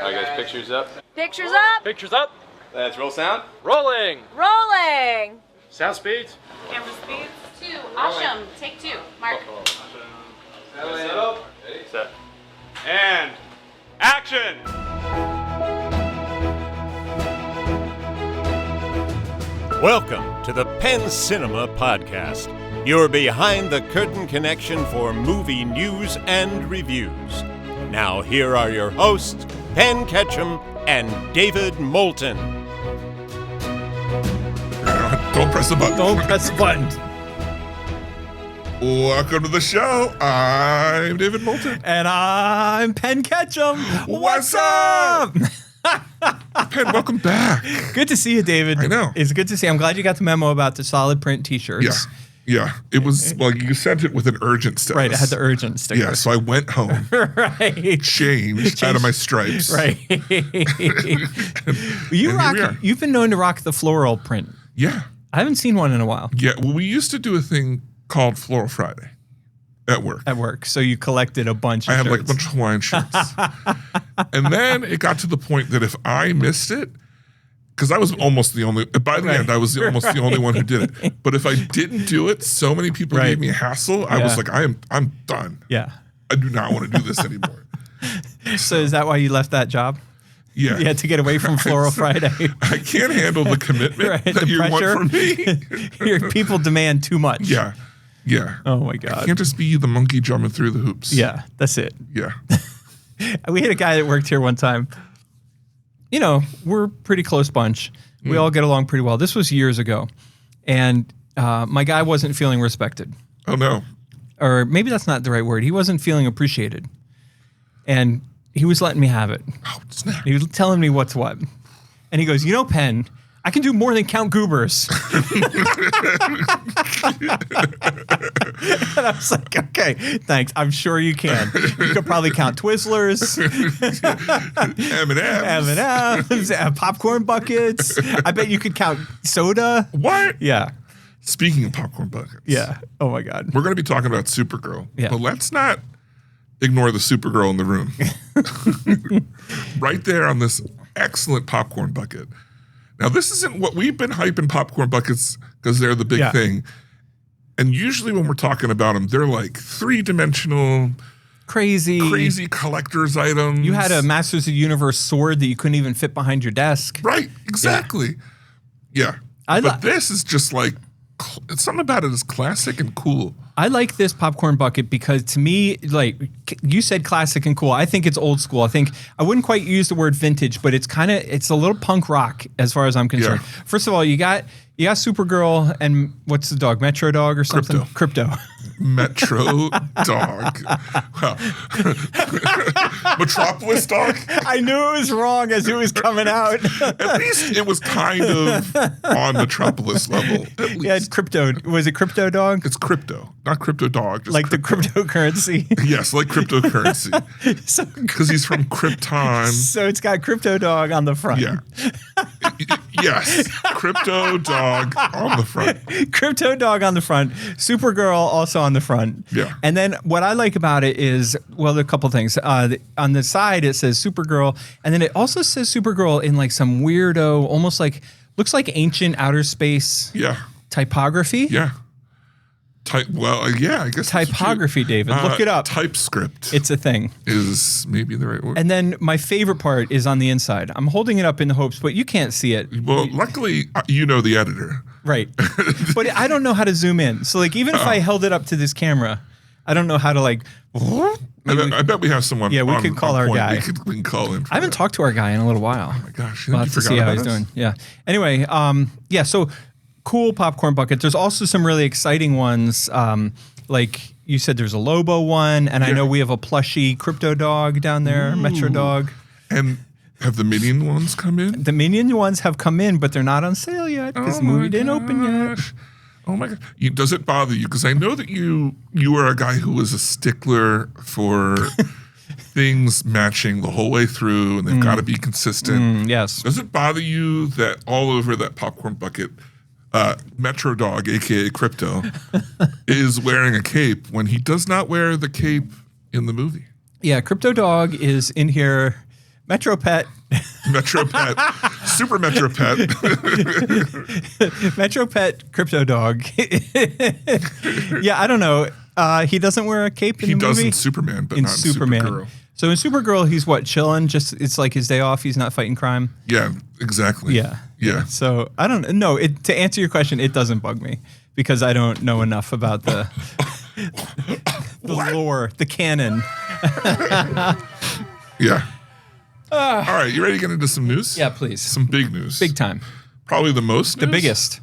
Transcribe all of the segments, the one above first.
All right, guys, pictures up. Pictures up. Pictures up. Let's roll sound. Rolling. Rolling. Sound speeds. Camera speeds. 2. Awesome. Take 2. Mark. Set up. Ready? Set. And action. Welcome to the Penn Cinema Podcast, your behind-the-curtain connection for movie news and reviews. Now here are your hosts, Penn Ketchum and David Moulton. Don't press the button. Don't press the button. Welcome to the show. I'm David Moulton. And I'm Penn Ketchum. What's up? Penn, welcome back. Good to see you, David. I know. It's good to see you. I'm glad you got the memo about the solid print t-shirts. Yeah. It was, well, you sent it with an urgent status. Right, it had the urgent sticker. Yeah, so I went home, right. changed out of my stripes. Right. You've been known to rock the floral print. Yeah. I haven't seen one in a while. Yeah, well, we used to do a thing called Floral Friday at work. At work. So you collected a bunch of I had shirts. like a bunch of Hawaiian shirts. And then it got to the point that if I missed it, because I was almost the only, by the end, I was almost the only one who did it. But if I didn't do it, so many people gave me a hassle. I was like, I'm done. Yeah. I do not want to do this anymore. So is that why you left that job? Yeah. You had to get away from Floral Friday. I can't handle the commitment Right, that the you pressure. want from me. Your people demand too much. Yeah. Oh my I God. can't just be the monkey jumping through the hoops. Yeah, that's it. Yeah. We had a guy that worked here one time. You know, we're a pretty close bunch. We all get along pretty well. This was years ago. And my guy wasn't feeling respected. Oh, no. Or maybe that's not the right word. He wasn't feeling appreciated. And he was letting me have it. Oh, snap. He was telling me what's what. And he goes, you know, Penn, I can do more than count goobers. And I was like, okay, thanks. I'm sure you can. You could probably count Twizzlers, M&M's. M&M's, popcorn buckets. I bet you could count soda. What? Yeah. Speaking of popcorn buckets. Yeah. Oh my God. We're going to be talking about Supergirl. Yeah. But let's not ignore the Supergirl in the room. Right there on this excellent popcorn bucket. Now, this isn't what we've been hyping popcorn buckets because they're the big thing. And usually when we're talking about them, they're like three-dimensional, crazy collector's items. You had a Masters of the Universe sword that you couldn't even fit behind your desk. Right, exactly. Yeah. But this is just like, something about it is classic and cool. I like this popcorn bucket because to me, like you said, classic and cool. I think it's old school. I think I wouldn't quite use the word vintage, but it's a little punk rock as far as I'm concerned. Yeah. First of all, you got Supergirl and what's the dog? Metro Dog or something? Crypto. Metro Dog. Well, Metropolis Dog. I knew it was wrong as it was coming out. At least it was kind of on Metropolis level. At least. Yeah, Crypto. Was it Crypto Dog? It's crypto, not crypto dog. Just Like crypto. the cryptocurrency. Yes, like cryptocurrency. Because he's from Krypton. So it's got Crypto Dog on the front. Yeah. Yes. Crypto dog on the front. Crypto Dog on the front. Supergirl also on the front. Yeah. And then what I like about it is, well, there are a couple things. On the side, it says Supergirl. And then it also says Supergirl in like some weirdo, almost like, looks like ancient outer space typography. Yeah. I guess Typography, David. Look it up. TypeScript. It's a thing. Is maybe the right word. And then my favorite part is on the inside. I'm holding it up in the hopes, but you can't see it. Well, luckily, you know the editor. Right. But I don't know how to zoom in. So like even if I held it up to this camera, I don't know how to like. I bet we have someone. Yeah, we could call our guy. We can call him. I haven't talked to our guy in a little while. Oh my gosh. We'll have to see how he's doing. Yeah. Anyway, so cool popcorn bucket. There's also some really exciting ones. Like you said, there's a Lobo one, and I know we have a plushy Crypto Dog down there, Metro Dog. And have the Minion ones come in? The Minion ones have come in, but they're not on sale yet because the movie didn't open yet. Oh my God. Does it bother you? Because I know that you are a guy who was a stickler for things matching the whole way through, and they've got to be consistent. Yes. Does it bother you that all over that popcorn bucket, Metro Dog, aka Crypto, is wearing a cape when he does not wear the cape in the movie? Yeah, Crypto Dog is in here Metro Pet. Metro Pet, Super Metro Pet. Metro Pet Crypto Dog. Yeah, I don't know. He doesn't wear a cape in the movie. He does in Superman, but in not in Superman. Supergirl. So in Supergirl, he's what, chilling? Just it's like his day off. He's not fighting crime. Yeah, exactly. Yeah. Yeah. So I don't know. To answer your question, it doesn't bug me because I don't know enough about the lore, the canon. Yeah. All right, you ready to get into some news? Yeah, please. Some big news. Big time. Probably the most The news. biggest.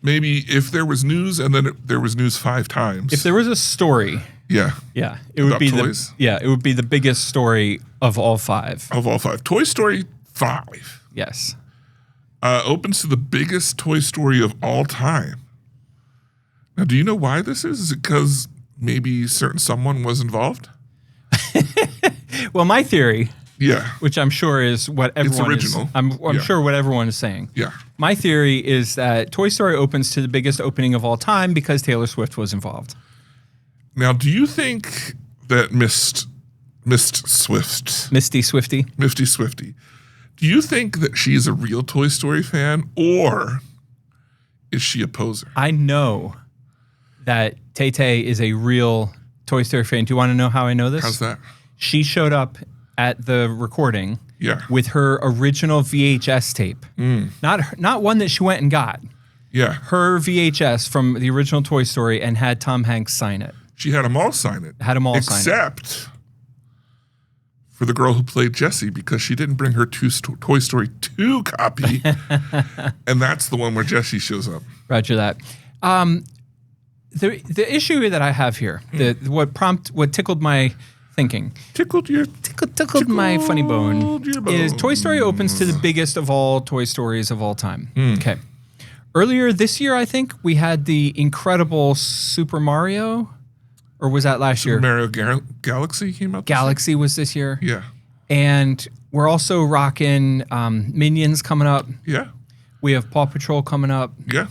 Maybe if there was news and then there was news 5 times. If there was a story, yeah. it would About be toys? it would be the biggest story of all 5. Of all 5. Toy Story 5 Yes. opens to the biggest Toy Story of all time. Now, do you know why this is? Is it because maybe someone was involved? Well, my theory, Yeah. which I'm sure is what everyone original. is. I'm Yeah. sure what everyone is saying. Yeah. My theory is that Toy Story opens to the biggest opening of all time because Taylor Swift was involved. Now, do you think that Misty Swifty, do you think that she's a real Toy Story fan or is she a poser? I know that Tay-Tay is a real Toy Story fan. Do you want to know how I know this? How's that? She showed up at the recording Yeah. with her original VHS tape. Not one that she went and got. Yeah. Her VHS from the original Toy Story and had Tom Hanks sign it. She had them all sign it. Had them all sign it. Except for the girl who played Jessie because she didn't bring her Toy Story 2 copy. And that's the one where Jessie shows up. Roger that. The issue that I have here, what tickled my thinking, Tickled my funny bone, your is bone. Toy Story opens to the biggest of all Toy Stories of all time. Okay. Earlier this year, I think, we had the incredible Super Mario, or was that last year? Mario Galaxy came out this Galaxy was this year. year? And we're also rocking Minions coming up. Yeah. We have Paw Patrol coming up. Yeah.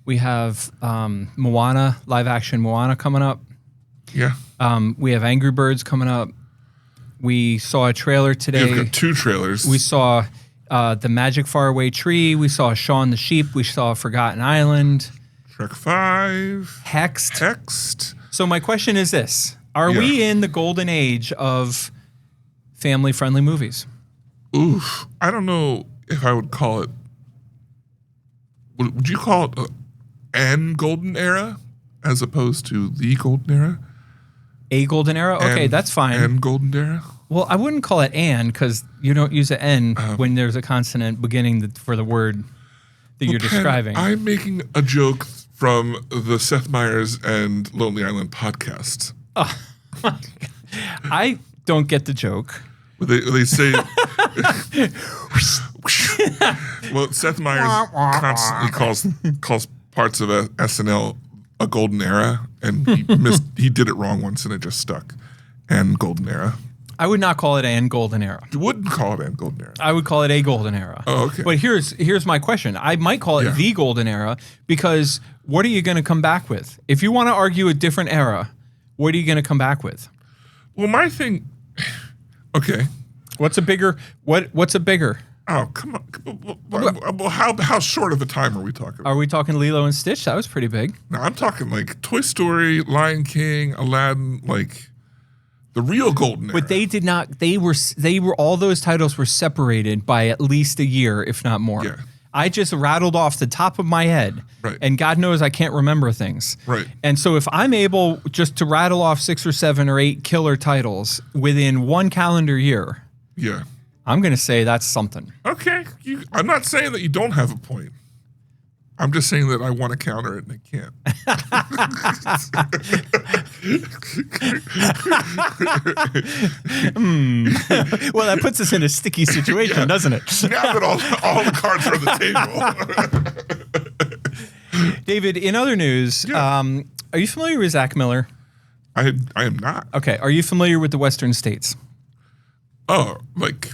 We have Moana, live action Moana coming up. Yeah. We have Angry Birds coming up. We saw a trailer today. You've got 2 trailers. We saw The Magic Faraway Tree. We saw Shaun the Sheep. We saw Forgotten Island. Shrek 5. Hexed. So my question is this. Are Yeah. we in the golden age of family-friendly movies? Oof. I don't know if I would call it. Would you call it an golden era as opposed to the golden era? A golden era? Okay, that's fine. An golden era? Well, I wouldn't call it "and" because you don't use an "n" when there's a consonant beginning for the word that you're Penn, describing. I'm making a joke from the Seth Meyers and Lonely Island podcast. I don't get the joke. They say. Well, Seth Meyers constantly calls parts of SNL a golden era, and he did it wrong once, and it just stuck. And golden era. I would not call it "an golden era." You wouldn't call it an golden era. I would call it a golden era. Oh, okay. But here's my question. I might call it Yeah. the golden era because what are you going to come back with? If you want to argue a different era, what are you going to come back with? Well, my thing. Okay. What's a bigger? What's a bigger? Oh, come on. Well, how short of a time are we talking about? Are we talking Lilo and Stitch? That was pretty big. No, I'm talking like Toy Story, Lion King, Aladdin, like the real golden era. But they did not. They were. All those titles were separated by at least a year, if not more. Yeah. I just rattled off the top of my head, Right. and God knows I can't remember things. Right. And so if I'm able just to rattle off 6 or 7 or 8 killer titles within one calendar year, Yeah. I'm going to say that's something. Okay. I'm not saying that you don't have a point. I'm just saying that I want to counter it and I can't. Well, that puts us in a sticky situation, doesn't it? Now that all the cards are on the table. David, in other news, Yeah. are you familiar with Zach Miller? I am not. Okay. Are you familiar with the Western states? Oh, like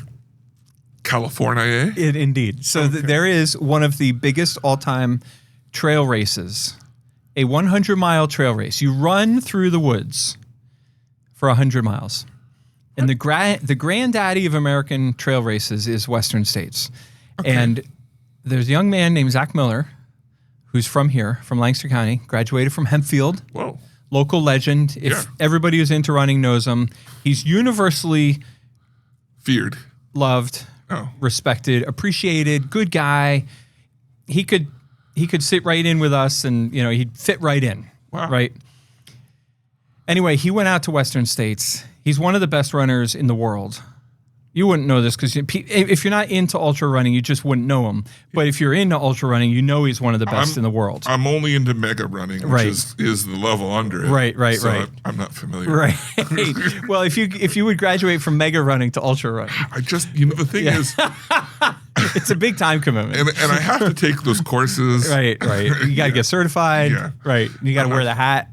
California, eh? Indeed. So there is one of the biggest all-time trail races, a 100-mile trail race. You run through the woods for 100 miles. And the granddaddy of American trail races is Western States. Okay. And there's a young man named Zach Miller, who's from here, from Lancaster County, graduated from Hempfield. Whoa. Local legend. If everybody who's into running knows him, he's universally feared, loved, respected, appreciated, good guy. He could sit right in with us, and he'd fit right in. Wow. Right. Anyway, he went out to Western States. He's one of the best runners in the world. You wouldn't know this because if you're not into ultra running, you just wouldn't know him. But if you're into ultra running, he's one of the best in the world. I'm only into mega running, which is the level under it. Right. So I'm not familiar. Right. Well, if you would graduate from mega running to ultra running, the thing is, it's a big time commitment, and I have to take those courses. Right. You got to get certified. Yeah. Right. You got to wear the hat.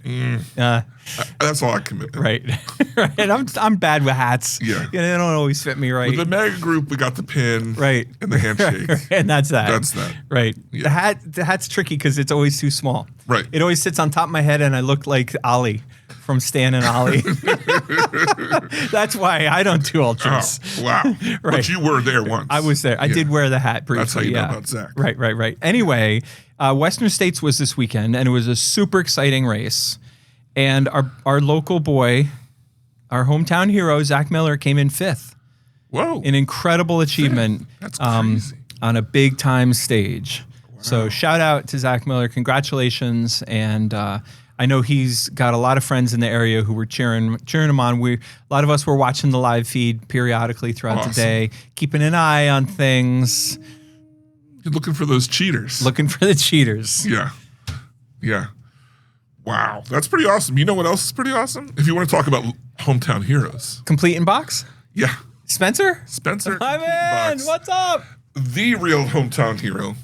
That's all I commit. Right. I'm bad with hats. Yeah. They don't always fit me right. With the mega group, we got the pin. Right. And the handshake. And that's that. That's that. Right. Yeah. The hat's tricky because it's always too small. Right. It always sits on top of my head, and I look like Ollie from Stan and Ollie. That's why I don't do ultras. Oh, wow. Right. But you were there once. I was there. I did wear the hat briefly. That's how you know about Zach. Right. Anyway, Western States was this weekend, and it was a super exciting race. And our local boy, our hometown hero, Zach Miller, came in 5th. Whoa. An incredible achievement. That's crazy. On a big time stage. Wow. So shout out to Zach Miller. Congratulations. And I know he's got a lot of friends in the area who were cheering him on. A lot of us were watching the live feed periodically throughout the day, keeping an eye on things. You're looking for those cheaters. Looking for the cheaters. Yeah. Wow. That's pretty awesome. You know what else is pretty awesome? If you want to talk about hometown heroes. Complete in Box? Yeah. Spencer? Hi, man. What's up? The real hometown hero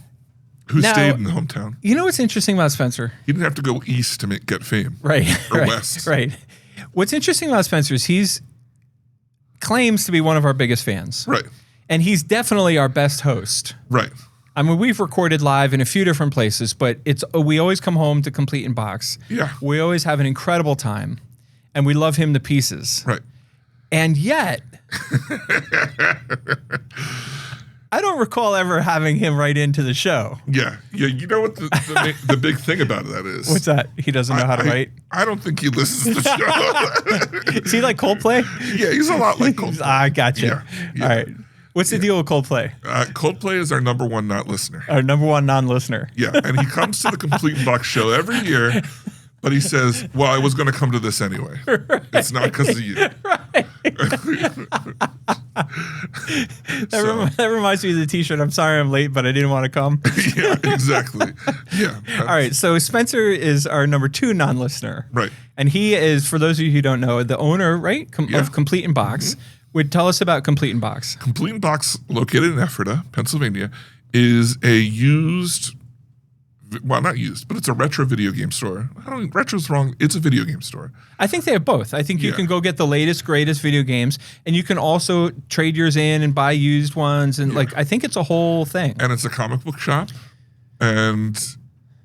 who stayed in the hometown. You know what's interesting about Spencer? He didn't have to go east to get fame. Right. Or west. Right. What's interesting about Spencer is he's claims to be one of our biggest fans. Right. And he's definitely our best host. Right. I mean, we've recorded live in a few different places, but we always come home to Complete in Box. Yeah. We always have an incredible time, and we love him to pieces. Right. And yet, I don't recall ever having him write into the show. Yeah. You know what the big thing about that is? What's that? He doesn't know how to write? I don't think he listens to the show. Is he like Coldplay? Yeah, he's a lot like Coldplay. I gotcha. Yeah. All right. What's the deal with Coldplay? Coldplay is our number one not listener. Our number one non-listener. Yeah, and he comes to the Complete in Box show every year, but he says, well, I was going to come to this anyway. Right. It's not because of you. Right. That reminds me of the t-shirt. I'm sorry I'm late, but I didn't want to come. Yeah, exactly. Yeah. All right, so Spencer is our number 2 non-listener. Right. And he is, for those of you who don't know, the owner, right, of Complete in Box. Mm-hmm. Would tell us about Complete in Box. Complete in Box, located in Ephrata, Pennsylvania, is a not used, but it's a retro video game store. Retro's wrong. It's a video game store. I think they have both. I think you can go get the latest, greatest video games, and you can also trade yours in and buy used ones. And I think it's a whole thing. And it's a comic book shop, and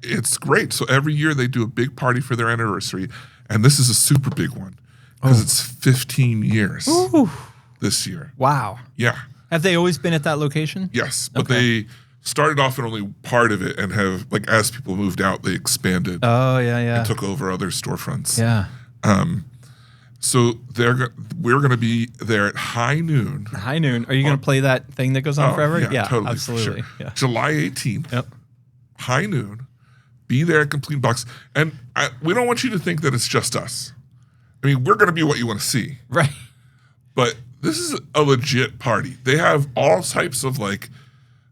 it's great. So every year they do a big party for their anniversary, and this is a super big one because it's 15 years. Ooh. This year. Wow. Yeah. Have they always been at that location? Yes, but they started off in only part of it and have, as people moved out, they expanded. Oh, yeah. And took over other storefronts. Yeah. So we're going to be there at high noon. High noon. Are you going to play that thing that goes on forever? Yeah, totally. Absolutely. Sure. Yeah. July 18th. Yep. High noon. Be there at Complete Box. And we don't want you to think that it's just us. I mean, we're going to be what you want to see. Right. But this is a legit party. They have all types of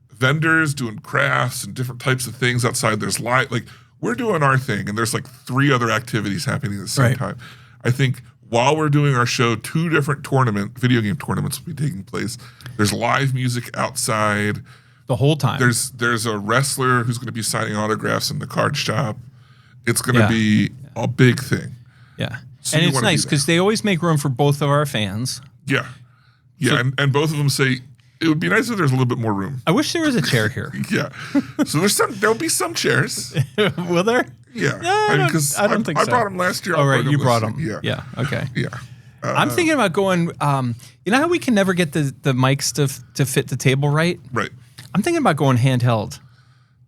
vendors doing crafts and different types of things outside. There's we're doing our thing, and there's 3 other activities happening at the same time. I think while we're doing our show, 2 different video game tournaments will be taking place. There's live music outside the whole time. There's a wrestler who's going to be signing autographs in the card shop. It's going to be a big thing. Yeah. So and it's nice because they always make room for both of our fans. Yeah. Yeah, So, and both of them say it would be nice if there's a little bit more room. I wish there was a chair here. Yeah. So there'll be some chairs. Will there? Yeah. I don't think so. I brought them last year. Oh, right. You brought them. Yeah. Yeah. Okay. Yeah. I'm thinking about going. You know how we can never get the mics to fit the table right? Right. I'm thinking about going handheld.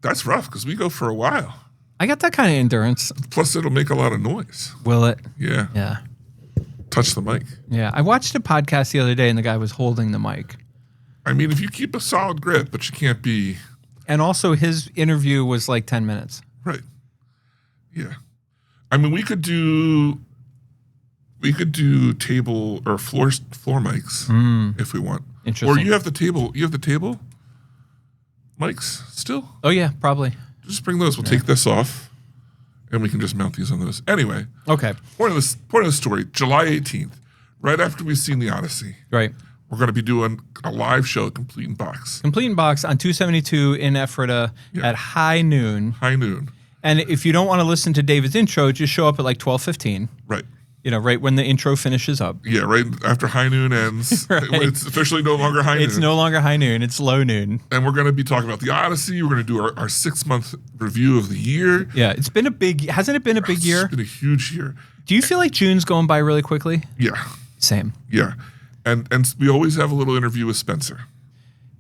That's rough because we go for a while. I got that kind of endurance. Plus, it'll make a lot of noise. Will it? Yeah. Yeah. Touch the mic. Yeah. I watched a podcast the other day, and the guy was holding the mic. I mean, if you keep a solid grip, but you can't be. And also, his interview was like 10 minutes. Right. Yeah. I mean, we could do table or floor mics if we want. Interesting. Or you have the table. You have the table mics still? Oh, yeah, probably. Just bring those. We'll take this off, and we can just mount these on those. Anyway. Okay. Point of the story, July 18th, right after we've seen The Odyssey. Right. We're going to be doing a live show, Complete in Box. Complete in Box on 272 in Ephrata at high noon. High noon. And if you don't want to listen to David's intro, just show up at like 12:15. Right. You know, right when the intro finishes up. Yeah, right after high noon ends. Right. It's officially no longer high noon. It's no longer high noon. It's low noon. And we're going to be talking about The Odyssey. We're going to do our 6-month review of the year. Yeah, it's been hasn't it been a big year? It's been a huge year. Do you feel like June's going by really quickly? Yeah. Same. Yeah. And we always have a little interview with Spencer.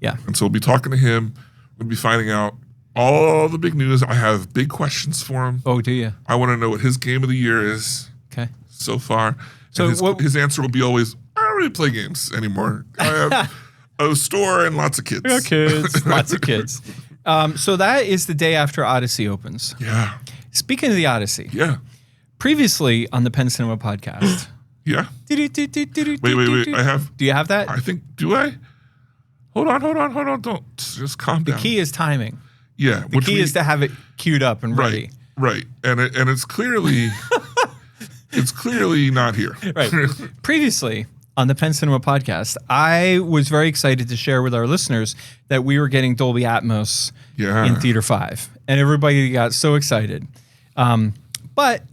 Yeah. And so we'll be talking to him. We'll be finding out all the big news. I have big questions for him. Oh, do you? I want to know what his game of the year is Okay. so far. So And his answer will be always, I don't really play games anymore. I have a store and lots of kids. Yeah, kids. Lots of kids. So that is the day after Odyssey opens. Yeah. Speaking of the Odyssey, Yeah. previously on the Penn Cinema podcast. Yeah. Wait. I have. Do you have that? I think. Do I? Hold on. Don't just calm down. The key is timing. Yeah. The key is to have it queued up and ready. Right. And it's clearly not here. Right. Previously on the Penn Cinema podcast, I was very excited to share with our listeners that we were getting Dolby Atmos in Theater 5, and everybody got so excited. But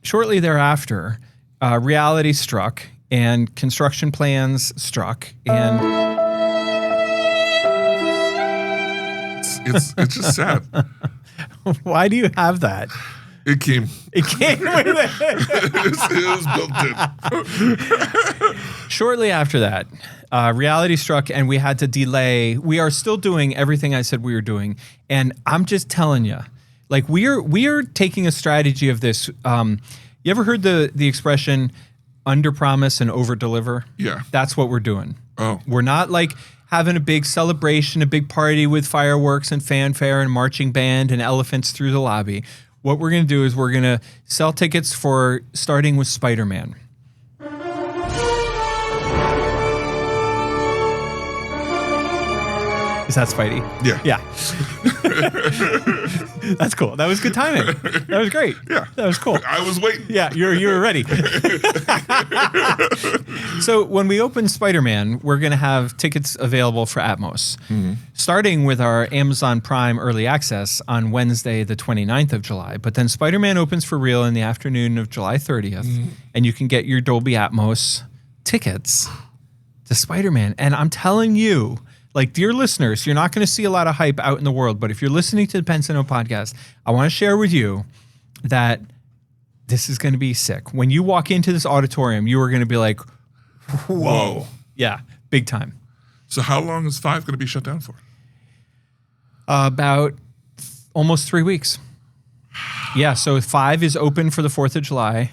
shortly thereafter, reality struck and construction plans struck, and it's just sad. why do you have that? It came. It came with it. It was built in. Shortly after that, reality struck and we had to delay. We are still doing everything I said we were doing. And I'm just telling you, like we are taking a strategy of this. You ever heard the expression under promise and over deliver? Yeah. That's what we're doing. Oh. We're not like having a big celebration, a big party with fireworks and fanfare and marching band and elephants through the lobby. What we're going to do is we're going to sell tickets for starting with Spider-Man. Is that Spidey? Yeah. Yeah. That's cool. That was good timing. That was great. Yeah. That was cool. I was waiting. Yeah, you were ready. So when we open Spider-Man, we're going to have tickets available for Atmos, starting with our Amazon Prime Early Access on Wednesday, the 29th of July. But then Spider-Man opens for real in the afternoon of July 30th, and you can get your Dolby Atmos tickets to Spider-Man. And I'm telling you, like, dear listeners, you're not going to see a lot of hype out in the world, but if you're listening to the Penn Cinema podcast, I want to share with you that this is going to be sick. When you walk into this auditorium, you are going to be like, whoa. Yeah, big time. So how long is 5 going to be shut down for? About almost 3 weeks. Yeah, so 5 is open for the 4th of July,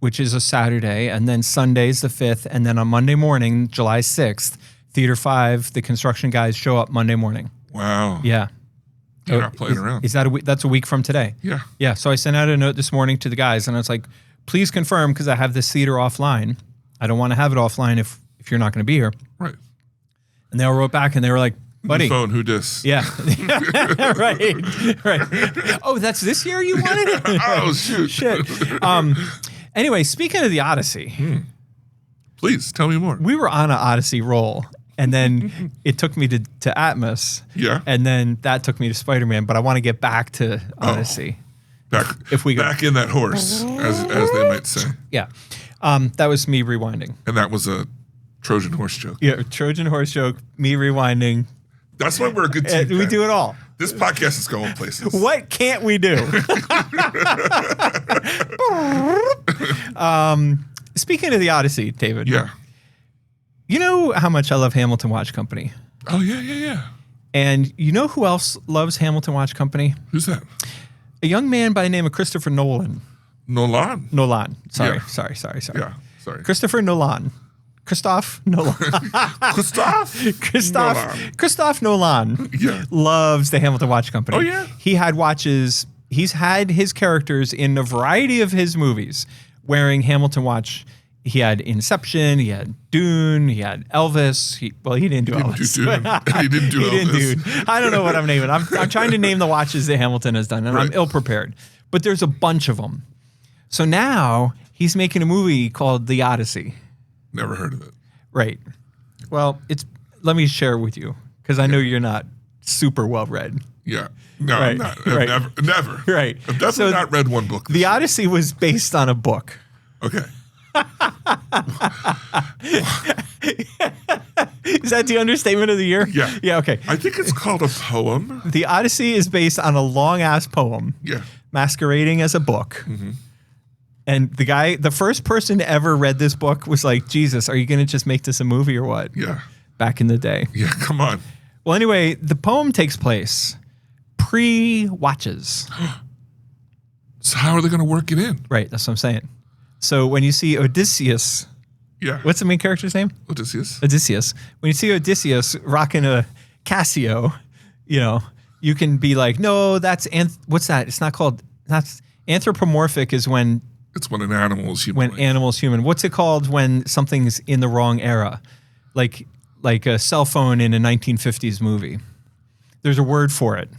which is a Saturday, and then Sunday's the 5th, and then on Monday morning, July 6th, Theater 5, the construction guys show up Monday morning. Wow. Yeah. You're not playing around. Is that a week? That's a week from today. Yeah. Yeah. So I sent out a note this morning to the guys, and I was like, please confirm, because I have this theater offline. I don't want to have it offline if you're not going to be here. Right. And they all wrote back, and they were like, buddy. Phone, who dis? Yeah. Right. Oh, that's this year you wanted it? Oh, shoot. Shit. Anyway, speaking of the Odyssey. Please, tell me more. We were on an Odyssey roll. And then it took me to Atmos. Yeah. And then that took me to Spider-Man. But I want to get back to Odyssey. Back in that horse, as they might say. Yeah. That was me rewinding. And that was a Trojan horse joke. Yeah, Trojan horse joke, me rewinding. That's why we're a good team. We do it all. This podcast is going places. What can't we do? Speaking of the Odyssey, David. Yeah. You know how much I love Hamilton Watch Company. Oh, yeah. And you know who else loves Hamilton Watch Company? Who's that? A young man by the name of Christopher Nolan. Nolan. Sorry. Yeah. Sorry. Yeah, sorry. Christopher Nolan. Christophe Nolan. Christophe Nolan Yeah. loves the Hamilton Watch Company. Oh, yeah? He had watches. He's had his characters in a variety of his movies wearing Hamilton Watch. He had Inception. He had Dune. He had Elvis. He didn't do Elvis. He didn't do Elvis. Dune. I don't know what I'm naming. I'm trying to name the watches that Hamilton has done, and Right. I'm ill prepared. But there's a bunch of them. So now he's making a movie called The Odyssey. Never heard of it. Right. Well, let me share it with you because I know you're not super well read. Yeah. No, Right. I'm not. Right. Never. Right. I've definitely So not read one book. The Odyssey was based on a book. Okay. Is that the understatement of the year? Yeah. Yeah, okay. I think it's called a poem. The Odyssey is based on a long-ass poem Yeah. masquerading as a book. Mm-hmm. And the first person to ever read this book was like, Jesus, are you going to just make this a movie or what? Yeah. Back in the day. Yeah, come on. Well, anyway, the poem takes place pre-watches. So how are they going to work it in? Right, that's what I'm saying. So when you see Odysseus, Yeah. what's the main character's name? Odysseus? Odysseus. When you see Odysseus rocking a Casio, you can be like, no, what's that? It's not called, that's anthropomorphic is when It's when an animal is human. animal's human. What's it called when something's in the wrong era? Like a cell phone in a 1950s movie. There's a word for it.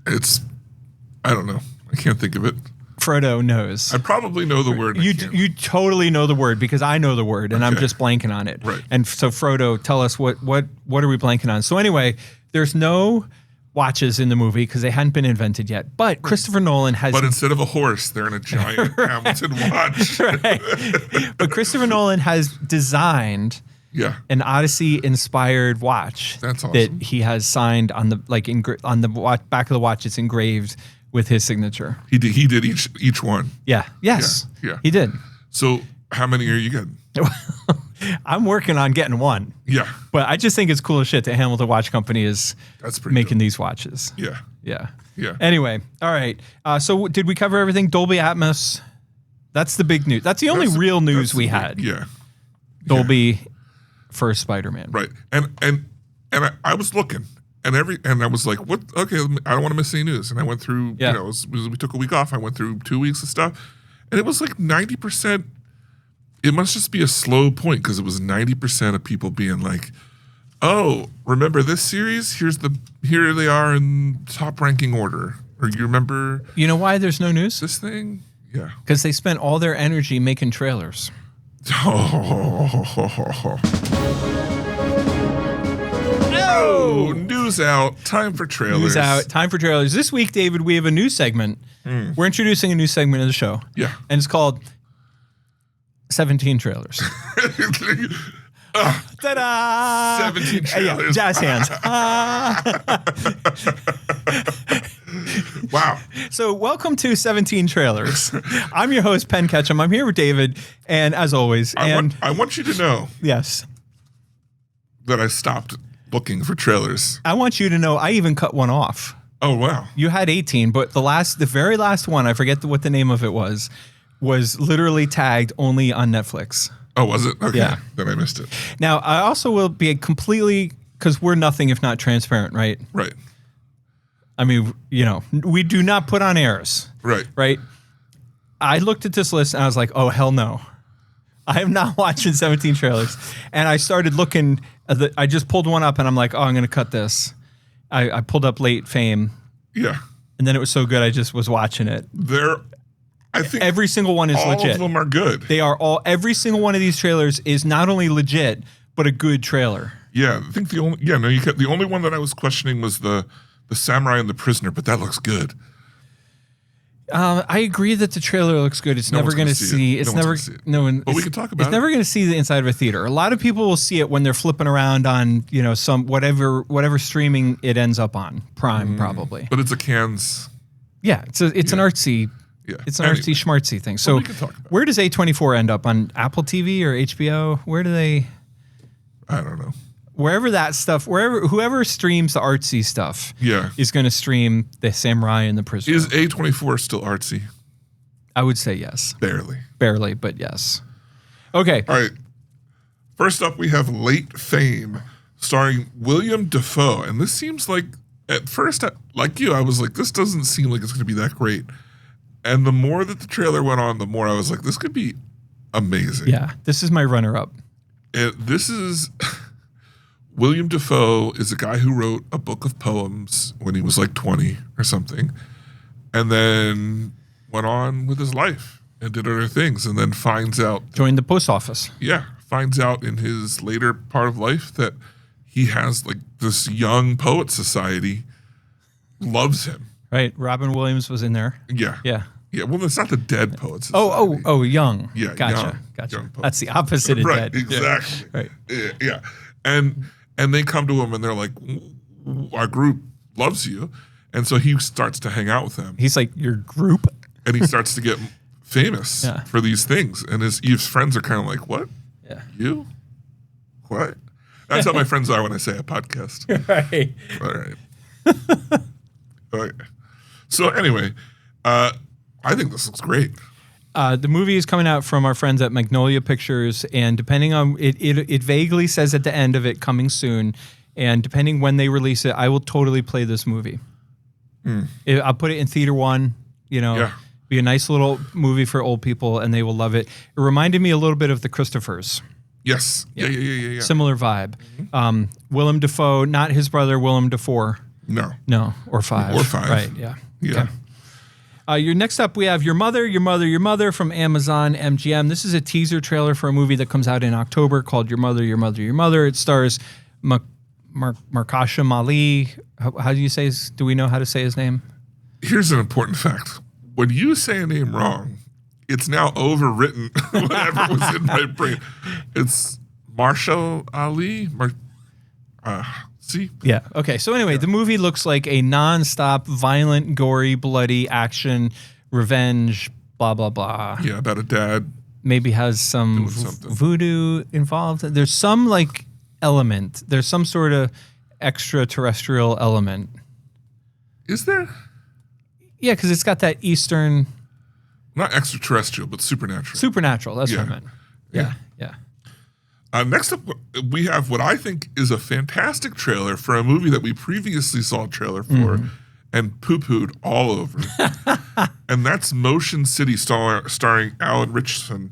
I don't know. I can't think of it. Frodo knows. I probably know the word. You totally know the word because I know the word and I'm Okay. just blanking on it. Right. And so Frodo, tell us what are we blanking on? So anyway, there's no watches in the movie because they hadn't been invented yet. But Christopher Nolan has. But instead of a horse, they're in a giant Hamilton watch. Right. But Christopher Nolan has designed Yeah. an Odyssey-inspired watch. That's awesome. That he has signed on the on the back of the watch. It's engraved with his signature. He did each one. Yeah. Yes. Yeah. He did. So how many are you getting? I'm working on getting one. Yeah. But I just think it's cool as shit that Hamilton Watch Company is That's pretty making dope. these watches. Yeah. Yeah. Yeah. Anyway, all right. So did we cover everything? Dolby Atmos. That's the big news. That's the only real news we had. Yeah. Dolby for Spider-Man. Right. And I was looking and I was like, what? Okay, I don't want to miss any news. And I went through, Yeah. we took a week off. I went through 2 weeks of stuff and it was like 90%. It must just be a slow point because it was 90% of people being like, oh, remember this series? Here they are in top ranking order. Or you remember You know why there's no news? this thing? Yeah. Because they spent all their energy making trailers. Oh, news out. Time for trailers. News out. Time for trailers. This week, David, we have a new segment. We're introducing a new segment of the show. Yeah. And it's called 17 Trailers. Ta-da! 17 Yeah, trailers. jazz hands. Wow. So welcome to 17 Trailers. I'm your host, Penn Ketchum. I'm here with David, and as always, I want you to know yes, that I stopped looking for trailers. I want you to know I even cut one off. Oh, wow. You had 18, but the very last one, I forget what the name of it was literally tagged only on Netflix. Oh, was it? Okay. Yeah. Then I missed it. Now, I also will be completely, because we're nothing if not transparent, right? Right. I mean, we do not put on airs, Right. right? I looked at this list and I was like, oh, hell no. I am not watching 17 trailers. And I started looking, I just pulled one up and I'm like, oh, I'm going to cut this. I pulled up Late Fame. Yeah. And then it was so good, I just was watching it. I think Every single one is all legit. of them are good. They are every single one of these trailers is not only legit, but a good trailer. Yeah. I think the only one that I was questioning was the Samurai and the Prisoner, but that looks good. I agree that the trailer looks good. It's No never one's going to gonna see see. it. It's No one's never. gonna see it. No one. But we can talk about It's it. never going to see the inside of a theater. A lot of people will see it when they're flipping around on some whatever streaming it ends up on, Prime probably. But it's a Cannes. Yeah, it's an artsy Yeah. It's an Anyway. artsy schmartsy thing. So we can talk about where does A24 end up? On Apple TV or HBO? Where do they? I don't know. Wherever that stuff, whoever streams the artsy stuff Yeah. is going to stream the Samurai and the Prisoner. Is A24 still artsy? I would say yes. Barely. Barely, but yes. Okay. All right. First up, we have Late Fame, starring William Dafoe. And this seems like, at first, like you, I was like, this doesn't seem like it's going to be that great. And the more that the trailer went on, the more I was like, this could be amazing. Yeah. This is my runner-up. This is William Dafoe is a guy who wrote a book of poems when he was like 20 or something, and then went on with his life and did other things, and then finds out Joined the post office. finds out in his later part of life that he has like this young poet society loves him. Right. Robin Williams was in there. Yeah. Yeah. Yeah. Well, it's not the dead poet society. Oh, young. Yeah, Gotcha. young poet. That's the opposite of Right, dead. exactly. Yeah. Right. Yeah. And they come to him and they're like, our group loves you. And so he starts to hang out with them. He's like, your group? And he starts to get famous Yeah. for these things. And his friends are kind of like, what? Yeah. You? What? That's how my friends are when I say a podcast. Right. All right. All right. So anyway, I think this looks great. The movie is coming out from our friends at Magnolia Pictures, and depending on it vaguely says at the end of it, coming soon. And depending when they release it, I will totally play this movie. I'll put it in theater one. Yeah. Be a nice little movie for old people, and they will love it. It reminded me a little bit of The Christophers. Yes. Yeah. Similar vibe. Willem Dafoe, not his brother Willem Dafoe. No. Or Five. Or Five. Right. Yeah. Yeah. Okay. Your next up, we have Your Mother from Amazon MGM. This is a teaser trailer for a movie that comes out in October called Your Mother. It stars Markasham Ali. How do you say do we know how to say his name? Here's an important fact. When you say a name wrong, it's now overwritten whatever was in my brain. It's Marshall Ali. See? Yeah. Okay. So anyway, the movie looks like a nonstop, violent, gory, bloody action, revenge, blah, blah, blah. Yeah, about a dad. Maybe has some Doing something. voodoo involved. There's some like element. There's some sort of extraterrestrial element. Is there? Yeah, because it's got that Eastern Not extraterrestrial, but supernatural. supernatural. That's what I Yeah. meant. Yeah. Next up, we have what I think is a fantastic trailer for a movie that we previously saw a trailer for and poo-pooed all over. And that's Motion City starring Alan Richardson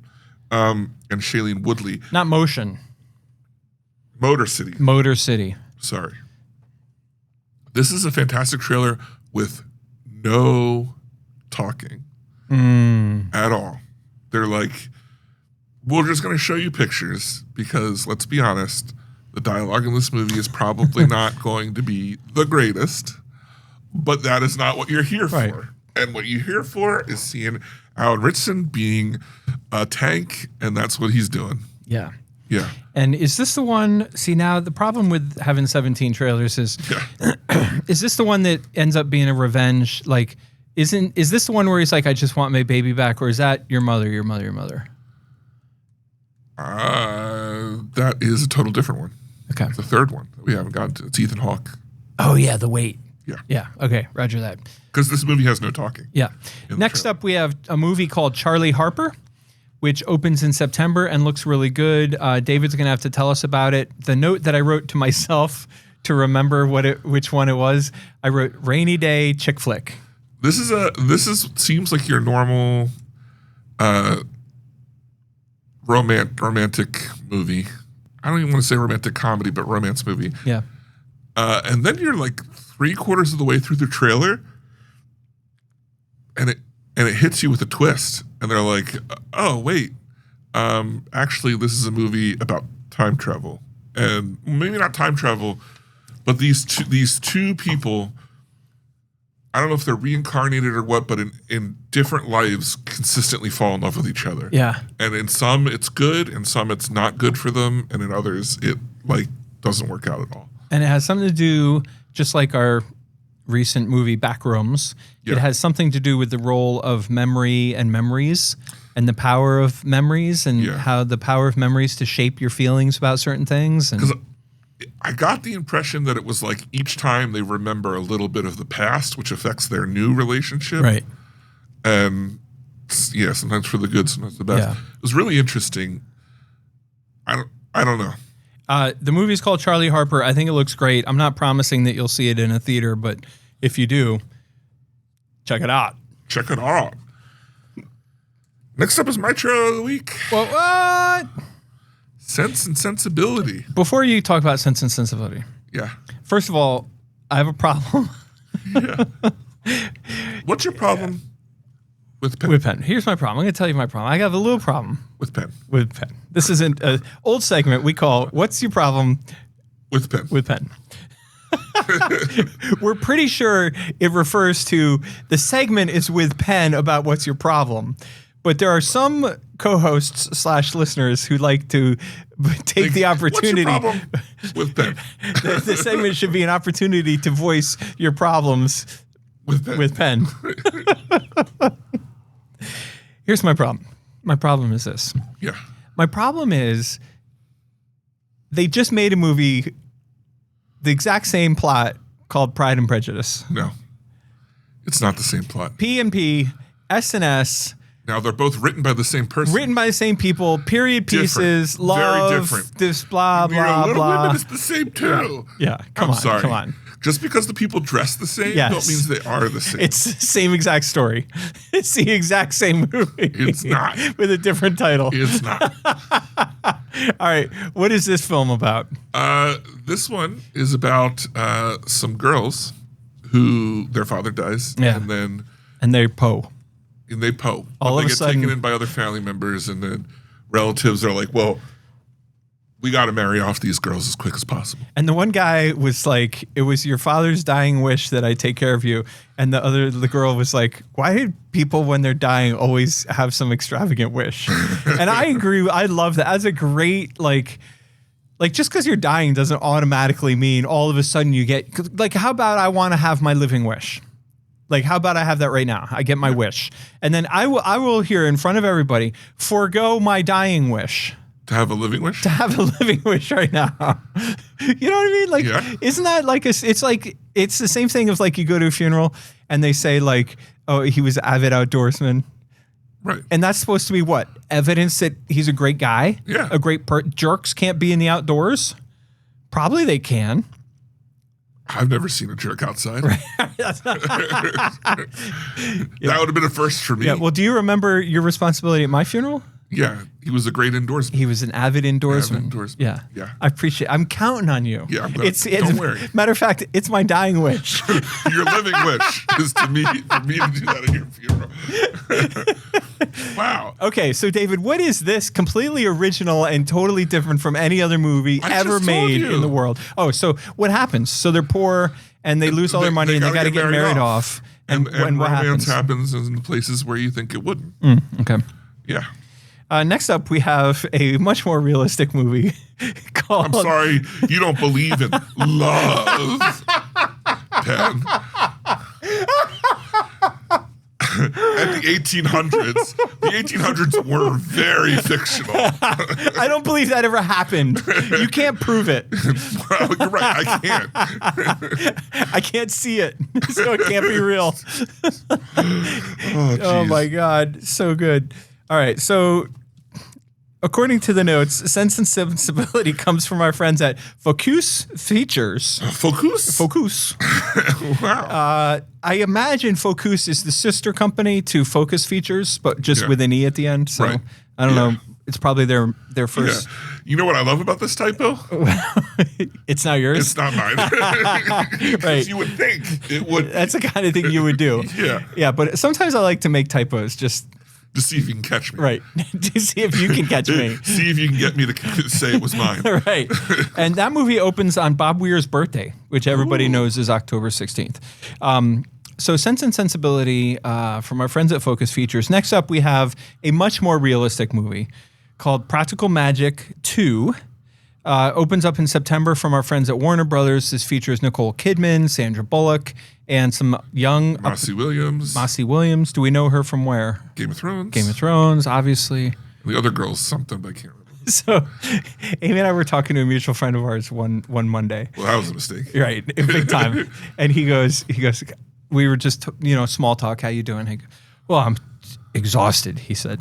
and Shailene Woodley. Not Motion. Motor City. Motor City. Sorry. This is a fantastic trailer with no talking at all. They're like, we're just going to show you pictures because, let's be honest, the dialogue in this movie is probably not going to be the greatest, but that is not what you're here Right. for. And what you're here for is seeing Alan Richardson being a tank, and that's what he's doing. Yeah. Yeah. And is this the one? See, now the problem with having 17 trailers is, is this the one that ends up being a revenge? Like, is this the one where he's like, I just want my baby back? Or is that your mother? That is a total different one. Okay. The third one that we haven't gotten to. It's Ethan Hawke. Oh, yeah, The Wait. Yeah. Yeah. Okay. Roger that. Because this movie has no talking. Yeah. In the Next trailer. up, we have a movie called Charlie Harper, which opens in September and looks really good. David's going to have to tell us about it. The note that I wrote to myself to remember which one it was, I wrote Rainy Day Chick Flick. This seems like your normal romantic movie. I don't even want to say romantic comedy, but romance movie. Yeah. And then you're like 3/4 of the way through the trailer, and it hits you with a twist, and they're like, "Oh wait, actually, this is a movie about time travel, and maybe not time travel, but these two people. I don't know if they're reincarnated or what, but in different lives, consistently fall in love with each other. Yeah. And in some it's good, in some it's not good for them, and in others it like doesn't work out at all. And it has something to do, just like our recent movie Backrooms. Yeah. It has something to do with the role of memory and memories and the power of memories and how the power of memories to shape your feelings about certain things. Because I got the impression that it was like each time they remember a little bit of the past, which affects their new relationship. Right. And yeah, sometimes for the good, sometimes the best. Yeah. It was really interesting. I don't know. The movie's called Charlie Harper. I think it looks great. I'm not promising that you'll see it in a theater, but if you do, check it out. Check it out. Next up is my trailer of the week. What? Sense and Sensibility. Before you talk about Sense and Sensibility, Yeah. first of all, I have a problem Yeah. What's your problem with pen? with pen. Here's my problem. I'm going to tell you my problem. I have a little problem With pen. with pen. This is an old segment we call "What's Your Problem With pen. with pen?" We're pretty sure it refers to the segment is with pen about what's your problem. But there are some co-hosts / listeners who like to take the opportunity. What's your problem with pen? The segment should be an opportunity to voice your problems With pen. Here's my problem. My problem is this. Yeah. My problem is they just made a movie, the exact same plot called Pride and Prejudice. No. It's not the same plot. P&P, S&S, Now, they're both written by the same person. written by the same people, period pieces, Different. love, Very different. this blah, You know, blah, Little blah. Women is the same, too. Yeah, come I'm on, sorry. come on. Just because the people dress the same Yes. don't mean they are the same. It's the same exact story. It's the exact same movie. It's not. With a different title. It's not. All right, what is this film about? This one is about some girls who their father dies, Yeah. and then And they're Poe. they Poe. All they of a get sudden- taken in by other family members, and then relatives are like, "Well, we got to marry off these girls as quick as possible." And the one guy was like, "It was your father's dying wish that I take care of you." And the girl was like, "Why do people when they're dying always have some extravagant wish?" And I agree. I love that. That's a great like just because you're dying doesn't automatically mean all of a sudden you get like. How about I want to have my living wish? Like, how about I have that right now? I get my wish, and then I will here in front of everybody forego my dying wish. To have a living wish? To have a living wish right now. You know what I mean? Like, Yeah. Isn't that like it's the same thing as like you go to a funeral and they say like, oh, he was an avid outdoorsman. Right. And that's supposed to be what? Evidence that he's a great guy? Yeah. A great jerks can't be in the outdoors? Probably they can. I've never seen a jerk outside. That would have been a first for me. Yeah. Well, do you remember your responsibility at my funeral? Yeah, he was a great indoorsman. He was an avid indoorsman. Avid indoorsman. Yeah. Yeah. I appreciate I'm counting on you. Yeah, I'm glad. Don't worry. Matter of fact, it's my dying wish. Your living wish is for me to do that at your funeral. Wow. Okay, so David, what is this completely original and totally different from any other movie I ever just told made you. in the world? Oh, so what happens? So they're poor and they lose all their money and they got to get married off. And what romance happens? happens in places where you think it wouldn't. Okay. Yeah. Next up, we have a much more realistic movie called. I'm sorry, you don't believe in love, Pen. At the 1800s were very fictional. I don't believe that ever happened. You can't prove it. Well, you're right, I can't. I can't see it, so it can't be real. Oh, Oh geez. my God, so good. All right, so according to the notes, Sense and Sensibility comes from our friends at Focus Features. Focus? Focus. Wow. I imagine Focus is the sister company to Focus Features, but just Yeah. with an E at the end. So Right. I don't Yeah. know. It's probably their Yeah. first. You know what I love about this typo? It's not yours. It's not mine. Because Right. you would think it would That's the kind of thing you would do. Yeah. Yeah, but sometimes I like to make typos just to see if you can catch me. right to see if you can catch me. See if you can get me to say it was mine. Right. And that movie opens on Bob Weir's birthday, which everybody knows is October 16th. So Sense and Sensibility from our friends at Focus Features. Next up, we have a much more realistic movie called Practical Magic 2. Opens up in September from our friends at Warner Brothers. This features Nicole Kidman, Sandra Bullock, and some young Maisie Williams. Maisie Williams. Do we know her from where? Game of Thrones. Game of Thrones, obviously. The other girl's something, but I can't remember. So, Amy and I were talking to a mutual friend of ours one Monday. Well, that was a mistake. Right, big time. And he goes, we were just, small talk. How you doing? He goes, well, I'm exhausted, he said.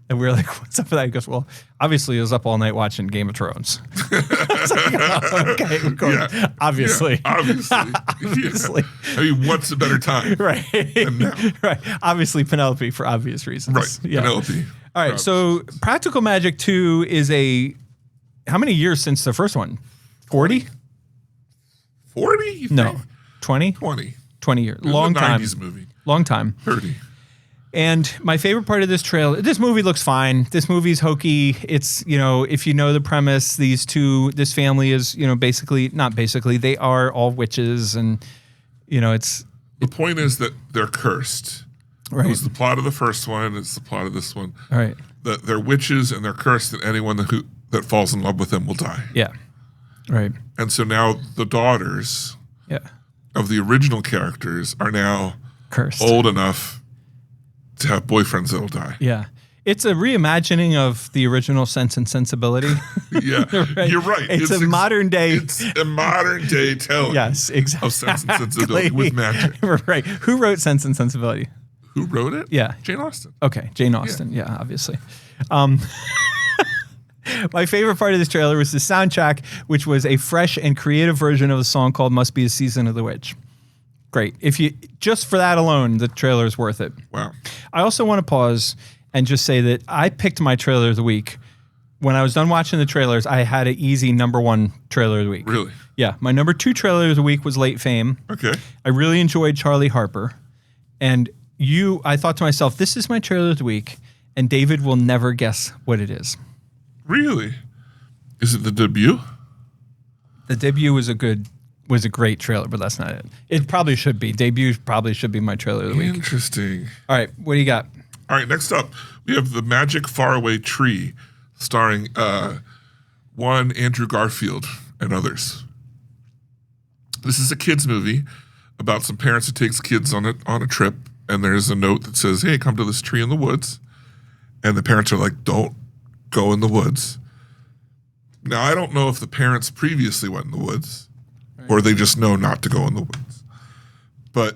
And we were like, what's up with that? He goes, well, obviously I was up all night watching Game of Thrones. I was like, oh, okay, of course. Yeah. Obviously. Yeah, obviously. Obviously. Yeah. I mean, what's a better time? Right. than now? Right. Obviously Penelope for obvious reasons. Right. Yeah. Penelope. All right. So Practical Magic 2 is how many years since the first one? 40? 40? No. 20? 20. 20 years. It was Long a time. 90s movie. Long time. 30. And my favorite part of this trailer, this movie looks fine. This movie's hokey. It's, if you know the premise, this family is, they are all witches and, it's. The point is that they're cursed. Right. It was the plot of the first one. It's the plot of this one. All right. That they're witches and they're cursed, and anyone that falls in love with them will die. Yeah. Right. And so now the daughters of the original characters are now Cursed. old enough to have boyfriends that'll die. Yeah. It's a reimagining of the original Sense and Sensibility. Yeah, Right. You're right. It's a modern day. It's a modern day telling. Yes, exactly. Of Sense and Sensibility with magic. Right. Who wrote Sense and Sensibility? Who wrote it? Yeah. Jane Austen. Okay, Jane Austen. Yeah, obviously. My favorite part of this trailer was the soundtrack, which was a fresh and creative version of a song called "Must Be a Season of the Witch." Great. Just for that alone, the trailer is worth it. Wow. I also want to pause and just say that I picked my trailer of the week. When I was done watching the trailers, I had an easy number 1 trailer of the week. Really? Yeah. My number 2 trailer of the week was Late Fame. Okay. I really enjoyed Charlie Harper. And I thought to myself, this is my trailer of the week, and David will never guess what it is. Really? Is it the debut? The debut was a great trailer, but that's not it. It probably should be. Debut probably should be my trailer of the week. Interesting. All right. What do you got? All right, next up, we have The Magic Faraway Tree, starring Andrew Garfield and others. This is a kids movie about some parents who takes kids on a trip, and there's a note that says, hey, come to this tree in the woods. And the parents are like, don't go in the woods. Now, I don't know if the parents previously went in the woods or they just know not to go in the woods. But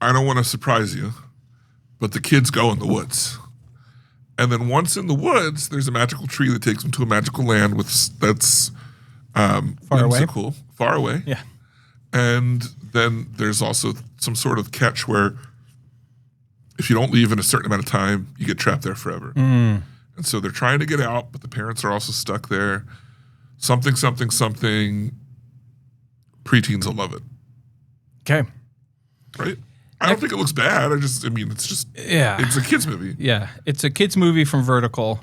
I don't want to surprise you. But the kids go in the woods. And then once in the woods, there's a magical tree that takes them to a magical land that's Far away? whimsical, far away. Yeah. And then there's also some sort of catch where if you don't leave in a certain amount of time, you get trapped there forever. And so they're trying to get out, but the parents are also stuck there. Something. Preteens will love it. Okay. Right? I don't think it looks bad. It's a kid's movie. Yeah. It's a kid's movie from Vertical.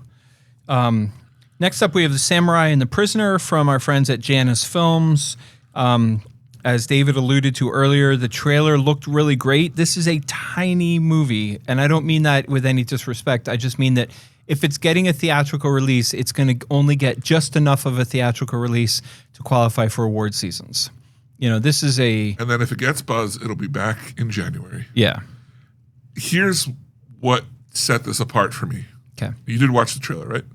Next up, we have The Samurai and the Prisoner from our friends at Janus Films. As David alluded to earlier, the trailer looked really great. This is a tiny movie, and I don't mean that with any disrespect. I just mean that if it's getting a theatrical release, it's going to only get just enough of a theatrical release to qualify for award seasons. This is And then if it gets buzz, it'll be back in January. Yeah. Here's what set this apart for me. Okay. You did watch the trailer, right?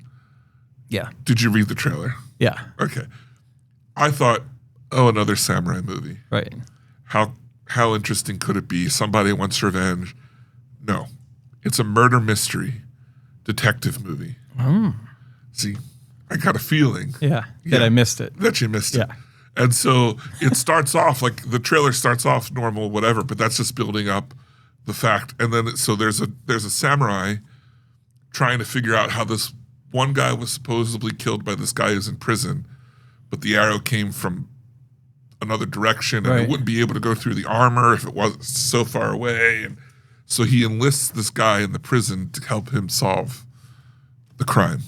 Yeah. Did you read the trailer? Yeah. Okay. I thought, another samurai movie. Right. How interesting could it be? Somebody wants revenge. No. It's a murder mystery detective movie. See, I got a feeling. Yeah. That I missed it. That you missed it. Yeah. And so it starts off like the trailer starts off normal, whatever, but that's just building up the fact. And then so there's a samurai trying to figure out how this one guy was supposedly killed by this guy who's in prison, but the arrow came from another direction and it wouldn't be able to go through the armor if it wasn't so far away. And so he enlists this guy in the prison to help him solve the crime.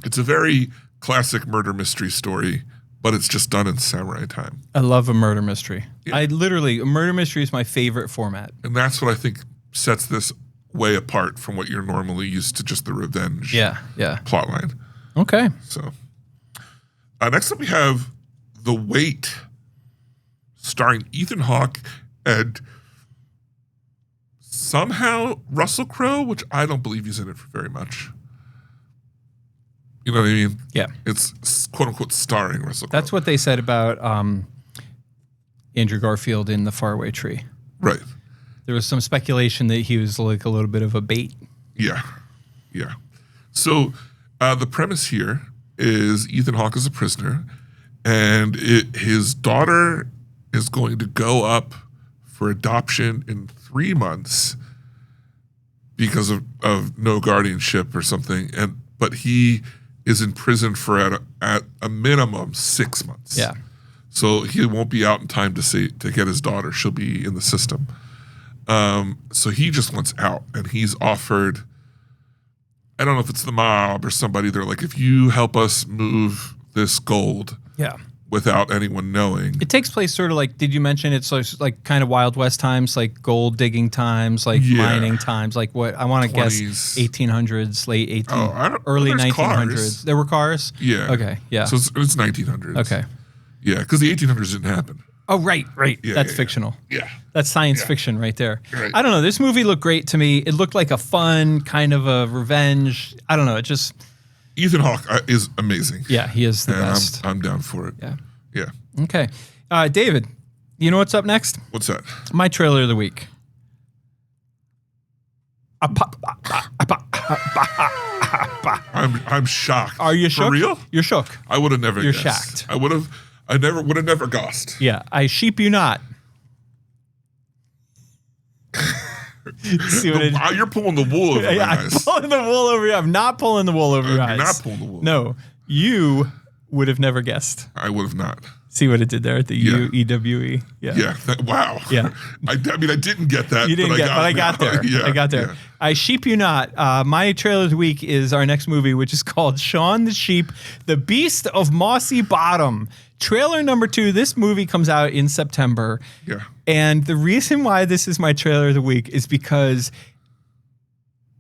It's a very classic murder mystery story, but it's just done in samurai time. I love a murder mystery. Yeah. A murder mystery is my favorite format. And that's what I think sets this way apart from what you're normally used to, just the revenge Yeah. plot line. Okay. So, Next up, we have The Wait, starring Ethan Hawke and somehow Russell Crowe, which I don't believe he's in it for very much. You know what I mean? Yeah. It's quote unquote starring Russell Crowe. That's what they said about Andrew Garfield in The Faraway Tree. Right. There was some speculation that he was like a little bit of a bait. Yeah. Yeah. So the premise here is Ethan Hawke is a prisoner, and his daughter is going to go up for adoption in 3 months because of no guardianship or something, but he is in prison for at a minimum 6 months. Yeah. So he won't be out in time to get his daughter. She'll be in the system. So he just wants out, and he's offered, I don't know if it's the mob or somebody, they're like, if you help us move this gold without anyone knowing. It takes place sort of like, did you mention it's like kind of Wild West times, like gold digging times, like mining times, like what I want to guess 1800s, late 1800s, early 1900s. Cars. There were cars? Yeah. Okay, yeah. So it's 1900s. Okay. Yeah, because the 1800s didn't happen. Oh, right. Yeah, That's fictional. Yeah. That's science fiction right there. Right. I don't know. This movie looked great to me. It looked like a fun kind of a revenge. I don't know. It just... Ethan Hawke is amazing. Yeah, he is the best. I'm down for it. Yeah. Yeah. Okay. David, you know what's up next? What's that? My trailer of the week. I'm shocked. Are you shook? For real? You're shook. I would have never You're guessed. shocked. I would have never guessed. Yeah, I sheep you not. See what You're pulling the wool over my I'm eyes. pulling the wool over you. I'm not pulling the wool over your You're eyes. not pulling the wool. No, you would have never guessed. I would have not. See what it did there at the UEWE? Yeah. Wow. Yeah. I mean, I didn't get that. You didn't get, but I got there. Yeah, I got there. Yeah. I sheep you not. My trailer of the week is our next movie, which is called Shaun the Sheep, The Beast of Mossy Bottom. Trailer number 2. This movie comes out in September. Yeah. And the reason why this is my trailer of the week is because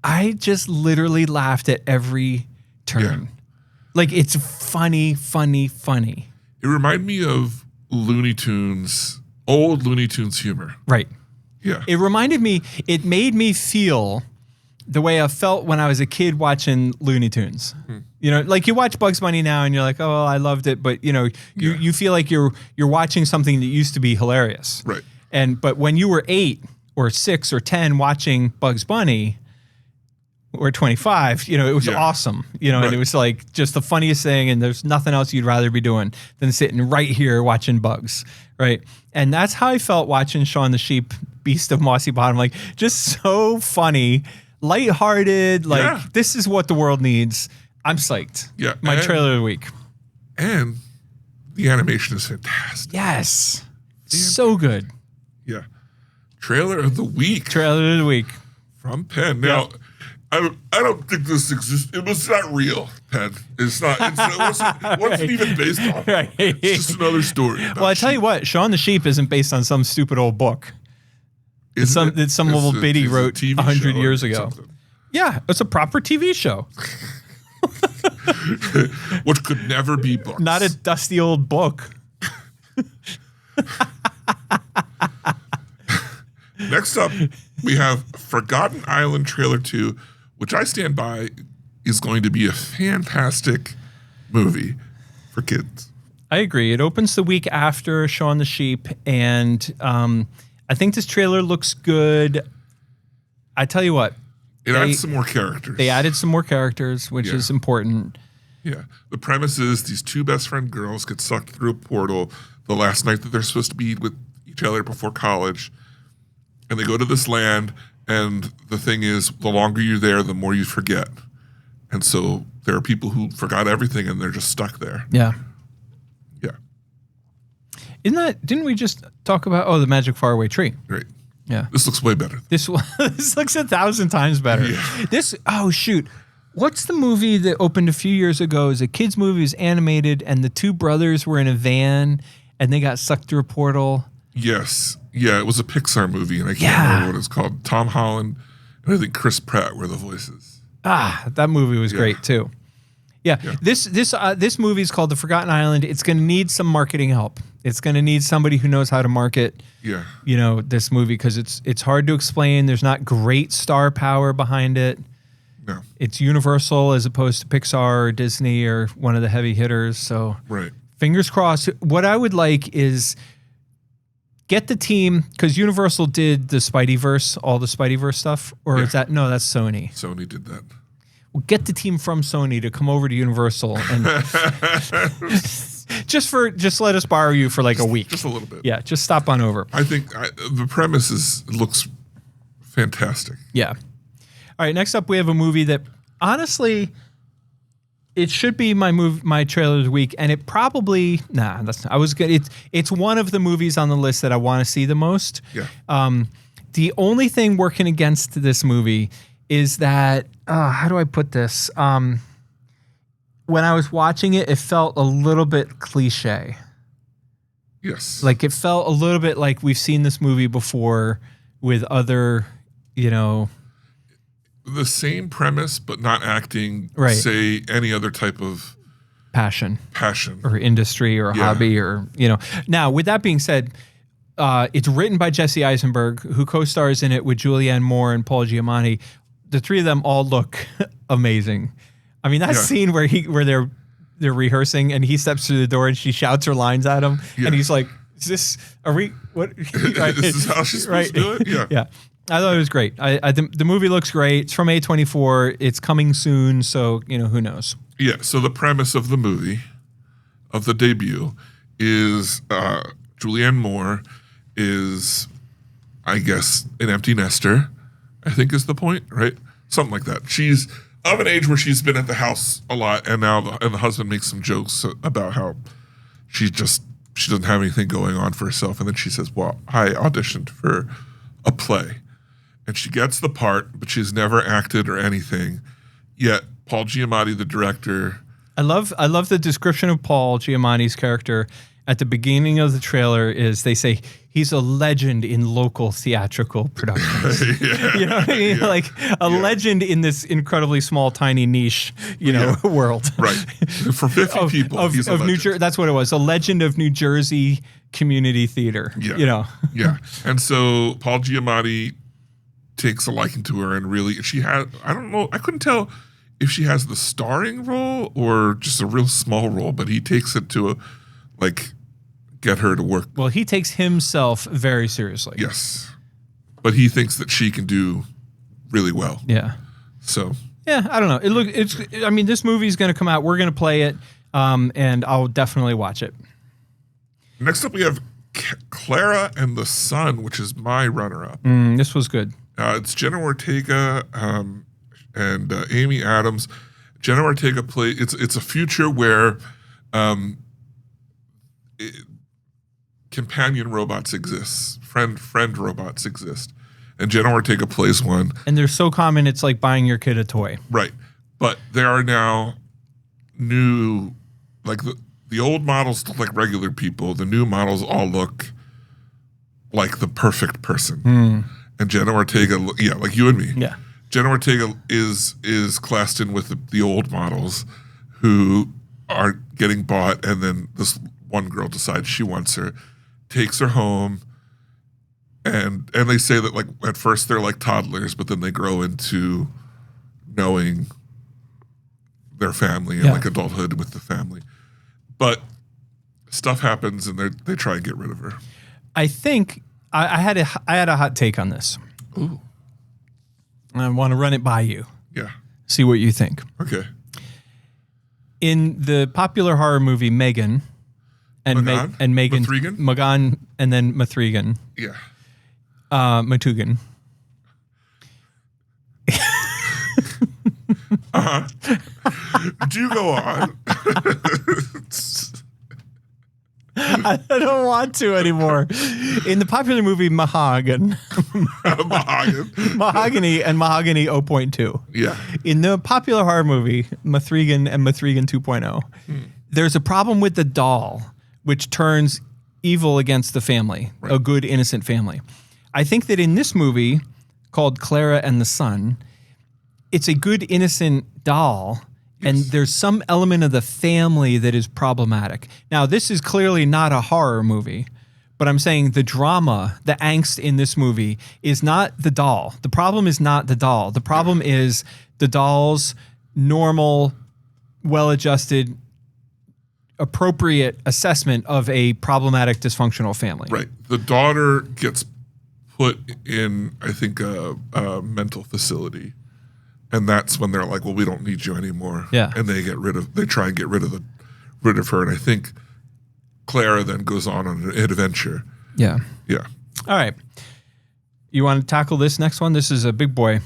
I just literally laughed at every turn. Yeah. Like, it's funny, funny, funny. It reminded me of Looney Tunes, old Looney Tunes humor. Right. Yeah. It reminded me, it made me feel the way I felt when I was a kid watching Looney Tunes. You know, like you watch Bugs Bunny now and you're like, oh, I loved it. But, you know, you feel like you're watching something that used to be hilarious. Right. But when you were 8 or 6 or 10 watching Bugs Bunny, or 25, you know, it was awesome, you know, and it was like just the funniest thing, and there's nothing else you'd rather be doing than sitting right here watching Bugs, right? And that's how I felt watching Shaun the Sheep, Beast of Mossy Bottom, like just so funny, lighthearted, like this is what the world needs. I'm psyched. Yeah. My trailer of the week. And the animation is fantastic. Yes. So good. Yeah. Trailer of the week. Trailer of the week. From Penn. Now, I don't think this exists. It was not real, Penn. It's not. It wasn't even based on. Right. It's just another story. Well, I tell you what, Shaun the Sheep isn't based on some stupid old book. It's some little biddy wrote 100 years ago. Something. Yeah, it's a proper TV show. Which could never be books. Not a dusty old book. Next up, we have Forgotten Island Trailer 2, which I stand by is going to be a fantastic movie for kids. I agree. It opens the week after Shaun the Sheep, and I think this trailer looks good. I tell you what. It adds some more characters. They added some more characters, which is important. Yeah. The premise is these two best friend girls get sucked through a portal the last night that they're supposed to be with each other before college. And they go to this land, and the thing is, the longer you're there, the more you forget. And so there are people who forgot everything, and they're just stuck there. Yeah. Yeah. Didn't we just talk about, the Magic Faraway Tree? Right. Yeah. This looks way better. This looks 1,000 times better. Yeah. What's the movie that opened a few years ago? It was a kid's movie, it was animated, and the two brothers were in a van, and they got sucked through a portal. Yes. Yeah, it was a Pixar movie, and I can't remember what it's called. Tom Holland and I think Chris Pratt were the voices. That movie was great, too. Yeah. This movie is called The Forgotten Island. It's going to need some marketing help. It's going to need somebody who knows how to market. Yeah. This movie, because it's hard to explain. There's not great star power behind it. No. It's Universal as opposed to Pixar or Disney or one of the heavy hitters. So Right. fingers crossed. What I would like is get the team, because Universal did the Spideyverse, all the Spideyverse stuff, or is that no? That's Sony. Sony did that. Well, get the team from Sony to come over to Universal and just let us borrow you for like a week. Just a little bit. Yeah, just stop on over. I think the premise looks fantastic. Yeah. All right, next up we have a movie that honestly it should be my trailer of the week, and it probably that's not. I was good. It's one of the movies on the list that I want to see the most. Yeah. The only thing working against this movie is that how do I put this? When I was watching it, it felt a little bit cliche. Yes. Like it felt a little bit like we've seen this movie before with other, the same premise, but not acting, Right. say, any other type of passion or industry or hobby or. Now, with that being said, it's written by Jesse Eisenberg, who co-stars in it with Julianne Moore and Paul Giamatti. The three of them all look amazing. I mean, that scene where they're rehearsing and he steps through the door and she shouts her lines at him, and he's like, are we what This is how she's supposed to do it? Yeah. Yeah. I thought it was great. The movie looks great. It's from A24. It's coming soon, so who knows. Yeah, so the premise of the movie, of the debut, is Julianne Moore is, I guess, an empty nester, I think is the point, right? Something like that. She's of an age where she's been at the house a lot, and now the husband makes some jokes about how she doesn't have anything going on for herself, and then she says, well, I auditioned for a play. And she gets the part, but she's never acted or anything. Yet Paul Giamatti, the director. I love the description of Paul Giamatti's character at the beginning of the trailer is they say he's a legend in local theatrical productions. You know what I mean? Yeah. Like a legend in this incredibly small, tiny niche, world. Right. For 50 people, he's a legend. New Jersey. That's what it was. A legend of New Jersey community theater. Yeah. Yeah. And so Paul Giamatti takes a liking to her, and really I don't know, I couldn't tell if she has the starring role or just a real small role, but he takes it to get her to work. Well, he takes himself very seriously. Yes. But he thinks that she can do really well. Yeah. So. Yeah, I don't know. This movie's going to come out. We're going to play it, and I'll definitely watch it. Next up, we have Clara and the Sun, which is my runner-up. This was good. It's Jenna Ortega and Amy Adams. Jenna Ortega it's a future where companion robots exist, friend robots exist, and Jenna Ortega plays one. And they're so common, it's like buying your kid a toy. Right, but there are now new, like the old models look like regular people. The new models all look like the perfect person. And Jenna Ortega, like you and me. Yeah. Jenna Ortega is classed in with the old models who are getting bought, and then this one girl decides she wants her, takes her home, and they say that like at first they're like toddlers, but then they grow into knowing their family and like adulthood with the family. But stuff happens, and they try and get rid of her. I think I had a hot take on this. Ooh. I want to run it by you. Yeah. See what you think. Okay. In the popular horror movie Megan and Megan Mathregan? Magan and then Mathregan. Yeah. Matugan. Do go on. I don't want to anymore. In the popular movie Mahogany and Mahogany 0.2. Yeah. In the popular horror movie Mathregan and Mathregan 2.0, there's a problem with the doll, which turns evil against the family, a good, innocent family. I think that in this movie called Clara and the Sun, it's a good, innocent doll, And there's some element of the family that is problematic. Now, this is clearly not a horror movie, but I'm saying the drama, the angst in this movie is not the doll. The problem is not the doll. The problem is the doll's normal, well-adjusted, appropriate assessment of a problematic, dysfunctional family. Right. The daughter gets put in, I think, a mental facility. And that's when they're like, well, we don't need you anymore. Yeah. And they try and get rid of her. And I think Clara then goes on an adventure. Yeah. Yeah. All right. You want to tackle this next one? This is a big boy.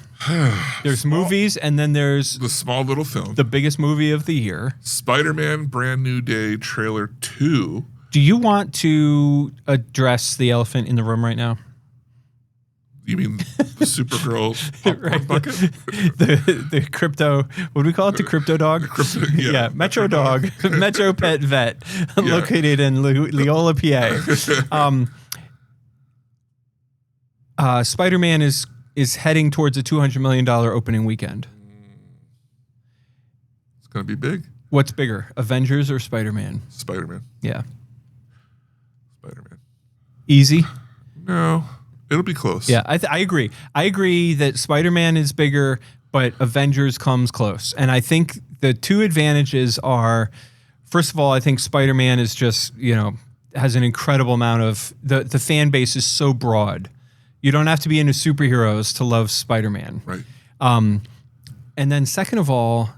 There's movies, and then there's the small little film. The biggest movie of the year. Spider-Man Brand New Day trailer 2. Do you want to address the elephant in the room right now? You mean the Supergirl popcorn bucket? the crypto, what do we call it? The crypto dog? Yeah, Metro dog. Metro Pet Vet, located in Leola, PA. Spider-Man is heading towards a $200 million opening weekend. It's going to be big. What's bigger, Avengers or Spider-Man? Spider-Man. Yeah. Spider-Man. Easy? No. It'll be close. Yeah, I agree. I agree that Spider-Man is bigger, but Avengers comes close. And I think the two advantages are, first of all, I think Spider-Man is just, has an incredible amount of, the fan base is so broad. You don't have to be into superheroes to love Spider-Man. Right. And then second of all,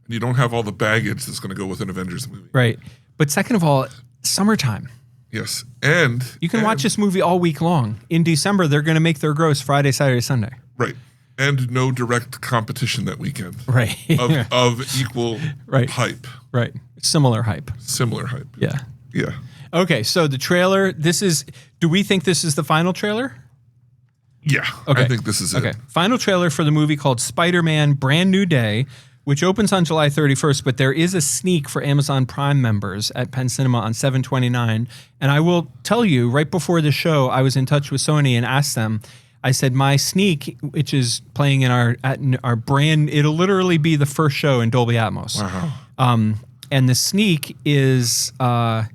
you don't have all the baggage that's going to go with an Avengers movie. Right. But second of all, summertime. Yes. And you can watch this movie all week long. In December, they're going to make their gross Friday, Saturday, Sunday. Right. And no direct competition that weekend. Right. Of equal hype. Right. Similar hype. Yeah. Yeah. Okay, so the trailer, do we think this is the final trailer? Yeah. Okay. I think this is it. Okay. Final trailer for the movie called Spider-Man Brand New Day, which opens on July 31st, but there is a sneak for Amazon Prime members at Penn Cinema on 7/29. And I will tell you, right before the show, I was in touch with Sony and asked them, I said, my sneak, which is playing in our brand, it'll literally be the first show in Dolby Atmos. Wow. And the sneak is 10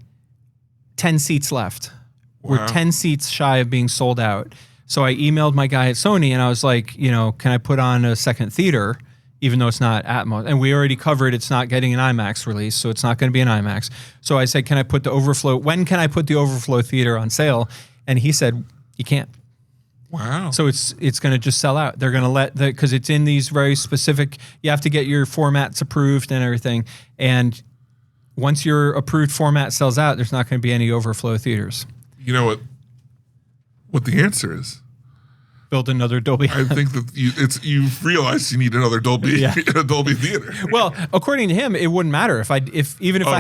seats left. Wow. We're 10 seats shy of being sold out. So I emailed my guy at Sony and I was like, can I put on a second theater? Even though it's not Atmos. And we already covered it's not getting an IMAX release, so it's not going to be an IMAX. So I said, when can I put the overflow theater on sale? And he said, you can't. Wow. So it's going to just sell out. They're going to because it's in these very specific, you have to get your formats approved and everything. And once your approved format sells out, there's not going to be any overflow theaters. You know what the answer is? Build another Dolby. I think that you've realized you need another Dolby Dolby theater. Well, according to him, it wouldn't matter if I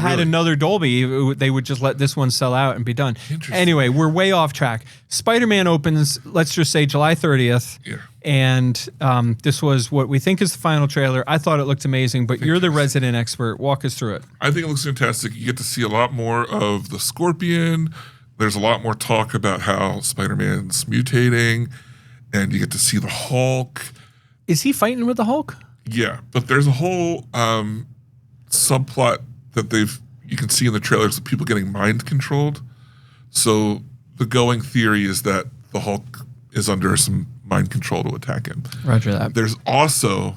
had another Dolby, they would just let this one sell out and be done. Anyway, we're way off track. Spider-Man opens, let's just say July 30th. Yeah. And this was what we think is the final trailer. I thought it looked amazing, but you're the resident expert. Walk us through it. I think it looks fantastic. You get to see a lot more of the Scorpion. There's a lot more talk about how Spider-Man's mutating. And you get to see the Hulk. Is he fighting with the Hulk? Yeah, but there's a whole subplot that you can see in the trailers of people getting mind controlled. So the going theory is that the Hulk is under some mind control to attack him. Roger that. There's also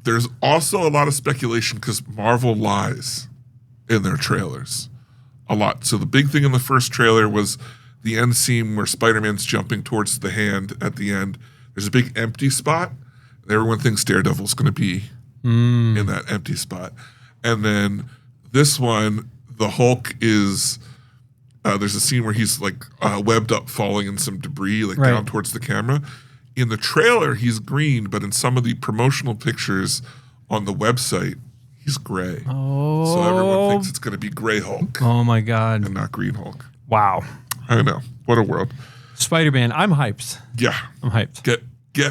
a lot of speculation because Marvel lies in their trailers a lot. So the big thing in the first trailer was the end scene where Spider-Man's jumping towards the hand at the end. There's a big empty spot. And everyone thinks Daredevil's going to be in that empty spot. And then this one, the Hulk is, there's a scene where he's like webbed up falling in some debris, down towards the camera. In the trailer, he's green, but in some of the promotional pictures on the website, he's gray. Oh. So everyone thinks it's going to be gray Hulk. Oh my God. And not green Hulk. Wow. I know. What a world. Spider-Man, I'm hyped. Yeah. I'm hyped. Get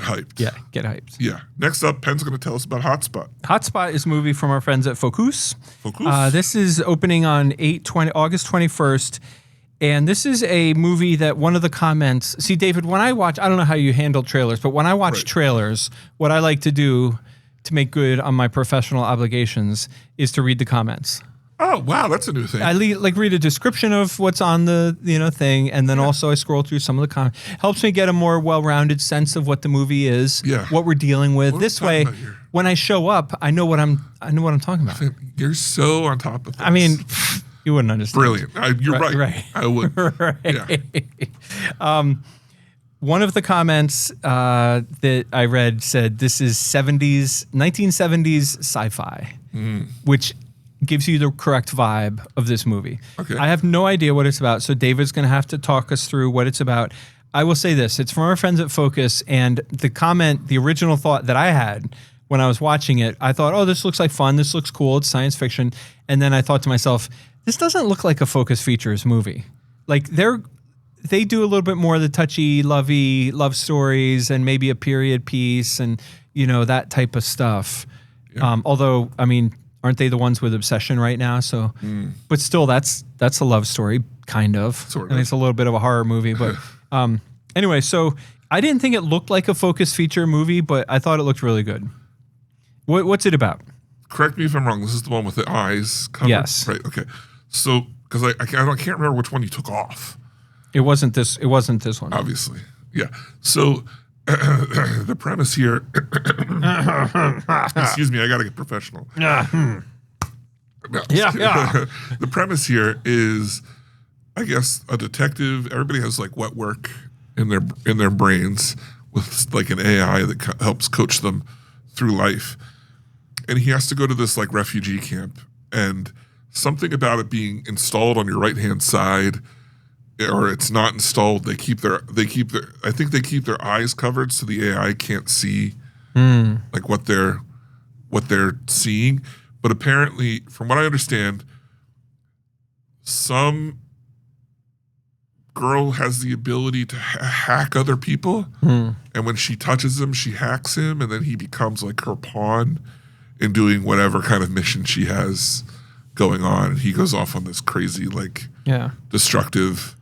hyped. Yeah, get hyped. Yeah. Next up, Penn's going to tell us about Hotspot. Hotspot is a movie from our friends at Focus. Focus. This is opening on August 21st. And this is a movie that one of the comments... See, David, when I watch... I don't know how you handle trailers, but when I watch trailers, what I like to do to make good on my professional obligations is to read the comments. Oh, wow, that's a new thing. I read a description of what's on the thing, and then also I scroll through some of the comments. Helps me get a more well-rounded sense of what the movie is, what we're dealing with. This way, when I show up, I know what I'm talking about. You're so on top of this. I mean, you wouldn't understand. Brilliant. You're right. I would. Right. Yeah. One of the comments that I read said this is 1970s sci-fi, which gives you the correct vibe of this movie. Okay. I have no idea what it's about, so David's going to have to talk us through what it's about. I will say this. It's from our friends at Focus, and the original thought that I had when I was watching it, I thought, oh, this looks like fun. This looks cool. It's science fiction. And then I thought to myself, this doesn't look like a Focus Features movie. Like, they do a little bit more of the touchy, lovey love stories and maybe a period piece and, that type of stuff. Yeah. Although, I mean, aren't they the ones with Obsession right now? So, but still, that's a love story, kind of. Sort of. And it's a little bit of a horror movie. But anyway, so I didn't think it looked like a Focus Feature movie, but I thought it looked really good. What's it about? Correct me if I'm wrong. This is the one with the eyes covered? Yes. Right, okay. So, because I can't remember which one you took off. It wasn't this one. Obviously. Yeah. So, the premise here... excuse me, I got to get professional. Yeah. The premise here is, I guess, a detective. Everybody has like wet work in their brains with like an AI that helps coach them through life, and he has to go to this like refugee camp, and something about it being installed on your right hand side, or it's not installed. I think they keep their eyes covered so the AI can't see like what they're seeing. But apparently, from what I understand, some girl has the ability to hack other people. And when she touches him, she hacks him, and then he becomes like her pawn in doing whatever kind of mission she has going on. And he goes off on this crazy, like, destructive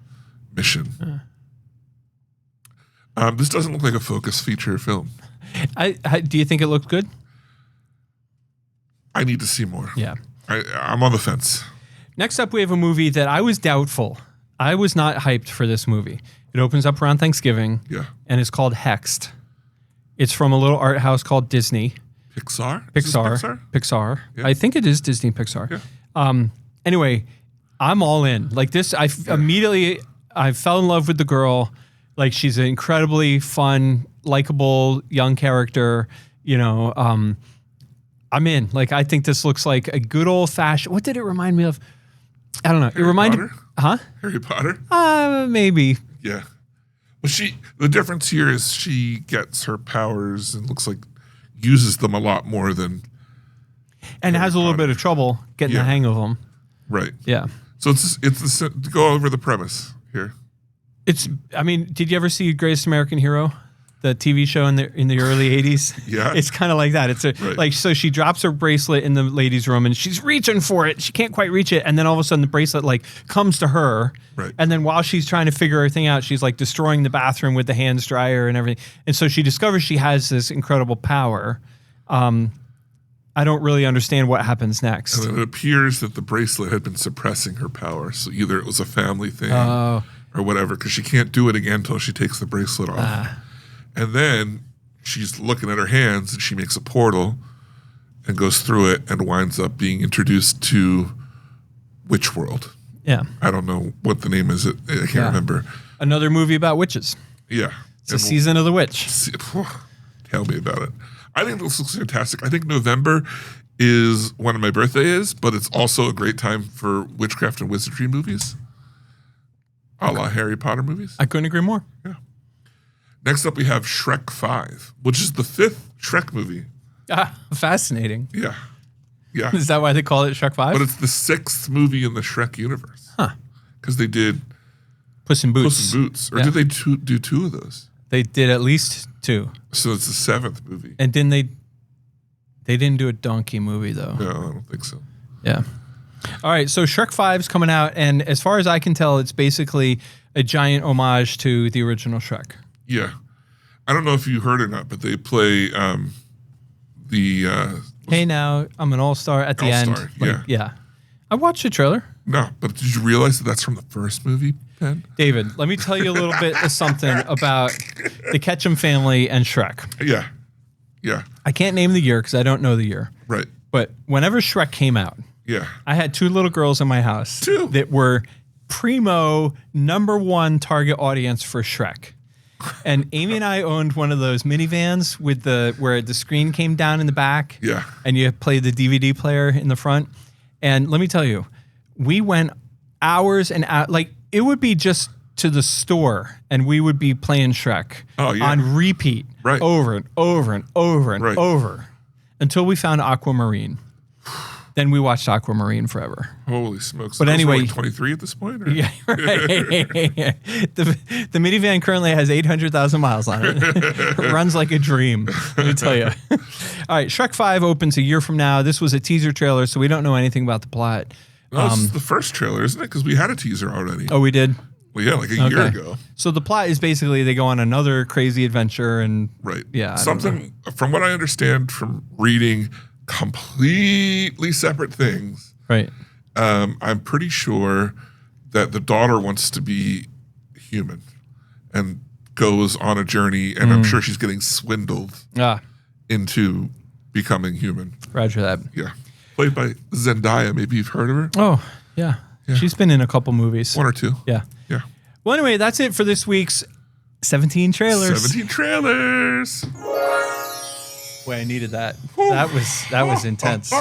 mission. This doesn't look like a Focus Feature film. Do you think it looked good? I need to see more. Yeah. I'm on the fence. Next up, we have a movie that I was doubtful. I was not hyped for this movie. It opens up around Thanksgiving. Yeah. And it's called Hexed. It's from a little art house called Disney. Pixar? Pixar. Yeah. I think it is Disney Pixar. Yeah. Anyway, I'm all in. Like this, immediately I fell in love with the girl. Like she's an incredibly fun, likable young character. I'm in. Like I think this looks like a good old fashioned. What did it remind me of? I don't know. It reminded, Harry Potter? Maybe. Yeah. Well, the difference here is she gets her powers and looks like uses them a lot more than. And has a little bit of trouble getting the hang of them. Right. Yeah. So it's go over the premise here. Did you ever see Greatest American Hero? The TV show in the early 80s. Yeah. It's kind of like that. It's like, so she drops her bracelet in the ladies' room and she's reaching for it. She can't quite reach it. And then all of a sudden the bracelet like comes to her. Right. And then while she's trying to figure everything out, she's like destroying the bathroom with the hands dryer and everything. And so she discovers she has this incredible power. I don't really understand what happens next. And it appears that the bracelet had been suppressing her power. So either it was a family thing or whatever, because she can't do it again until she takes the bracelet off. And then she's looking at her hands and she makes a portal and goes through it and winds up being introduced to Witch World. Yeah. I don't know what the name is. I can't remember. Another movie about witches. Yeah. It's a season of the witch. Tell me about it. I think this looks fantastic. I think November is when my birthday is, but it's also a great time for witchcraft and wizardry movies. A la Harry Potter movies. I couldn't agree more. Yeah. Next up, we have Shrek 5, which is the 5th Shrek movie. Fascinating. Yeah. Yeah. Is that why they call it Shrek 5? But it's the 6th movie in the Shrek universe. Huh. Because they did Puss in Boots. Puss in Boots. Or did they do 2 of those? They did at least 2. So it's the 7th movie. And didn't they didn't do a donkey movie, though. No, I don't think so. Yeah. All right, so Shrek 5's coming out, and as far as I can tell, it's basically a giant homage to the original Shrek. Yeah. I don't know if you heard or not, but they play Hey, now I'm an all-star at the All-Star, end. yeah. I watched the trailer. No, but did you realize that that's from the first movie, Penn? David, let me tell you a little bit of something about the Ketchum family and Shrek. Yeah. Yeah. I can't name the year because I don't know the year. Right. But whenever Shrek came out, Yeah. I had 2 little girls in my house that were primo #1 target audience for Shrek. And Amy and I owned one of those minivans with where the screen came down in the back. Yeah. And you played the DVD player in the front. And let me tell you, we went hours and hours. Like, it would be just to the store and we would be playing Shrek on repeat over and over and over and over until we found Aquamarine. Then we watched Aquamarine forever. Holy smokes. But anyway, like 23 at this point? Or? Yeah, right. The minivan currently has 800,000 miles on it. It runs like a dream, let me tell you. All right, Shrek 5 opens a year from now. This was a teaser trailer, so we don't know anything about the plot. No, this is the first trailer, isn't it? Because we had a teaser already. Oh, we did? Well, yeah, like a year ago. So the plot is basically they go on another crazy adventure and... Right. Yeah. Something, from what I understand from reading completely separate things. Right. I'm pretty sure that the daughter wants to be human and goes on a journey, and I'm sure she's getting swindled into becoming human. Roger that. Yeah. Played by Zendaya. Maybe you've heard of her. Oh, yeah. She's been in a couple movies. 1 or 2. Yeah. Yeah. Well, anyway, that's it for this week's 17 trailers. 17 trailers. Boy, I needed that. That was intense.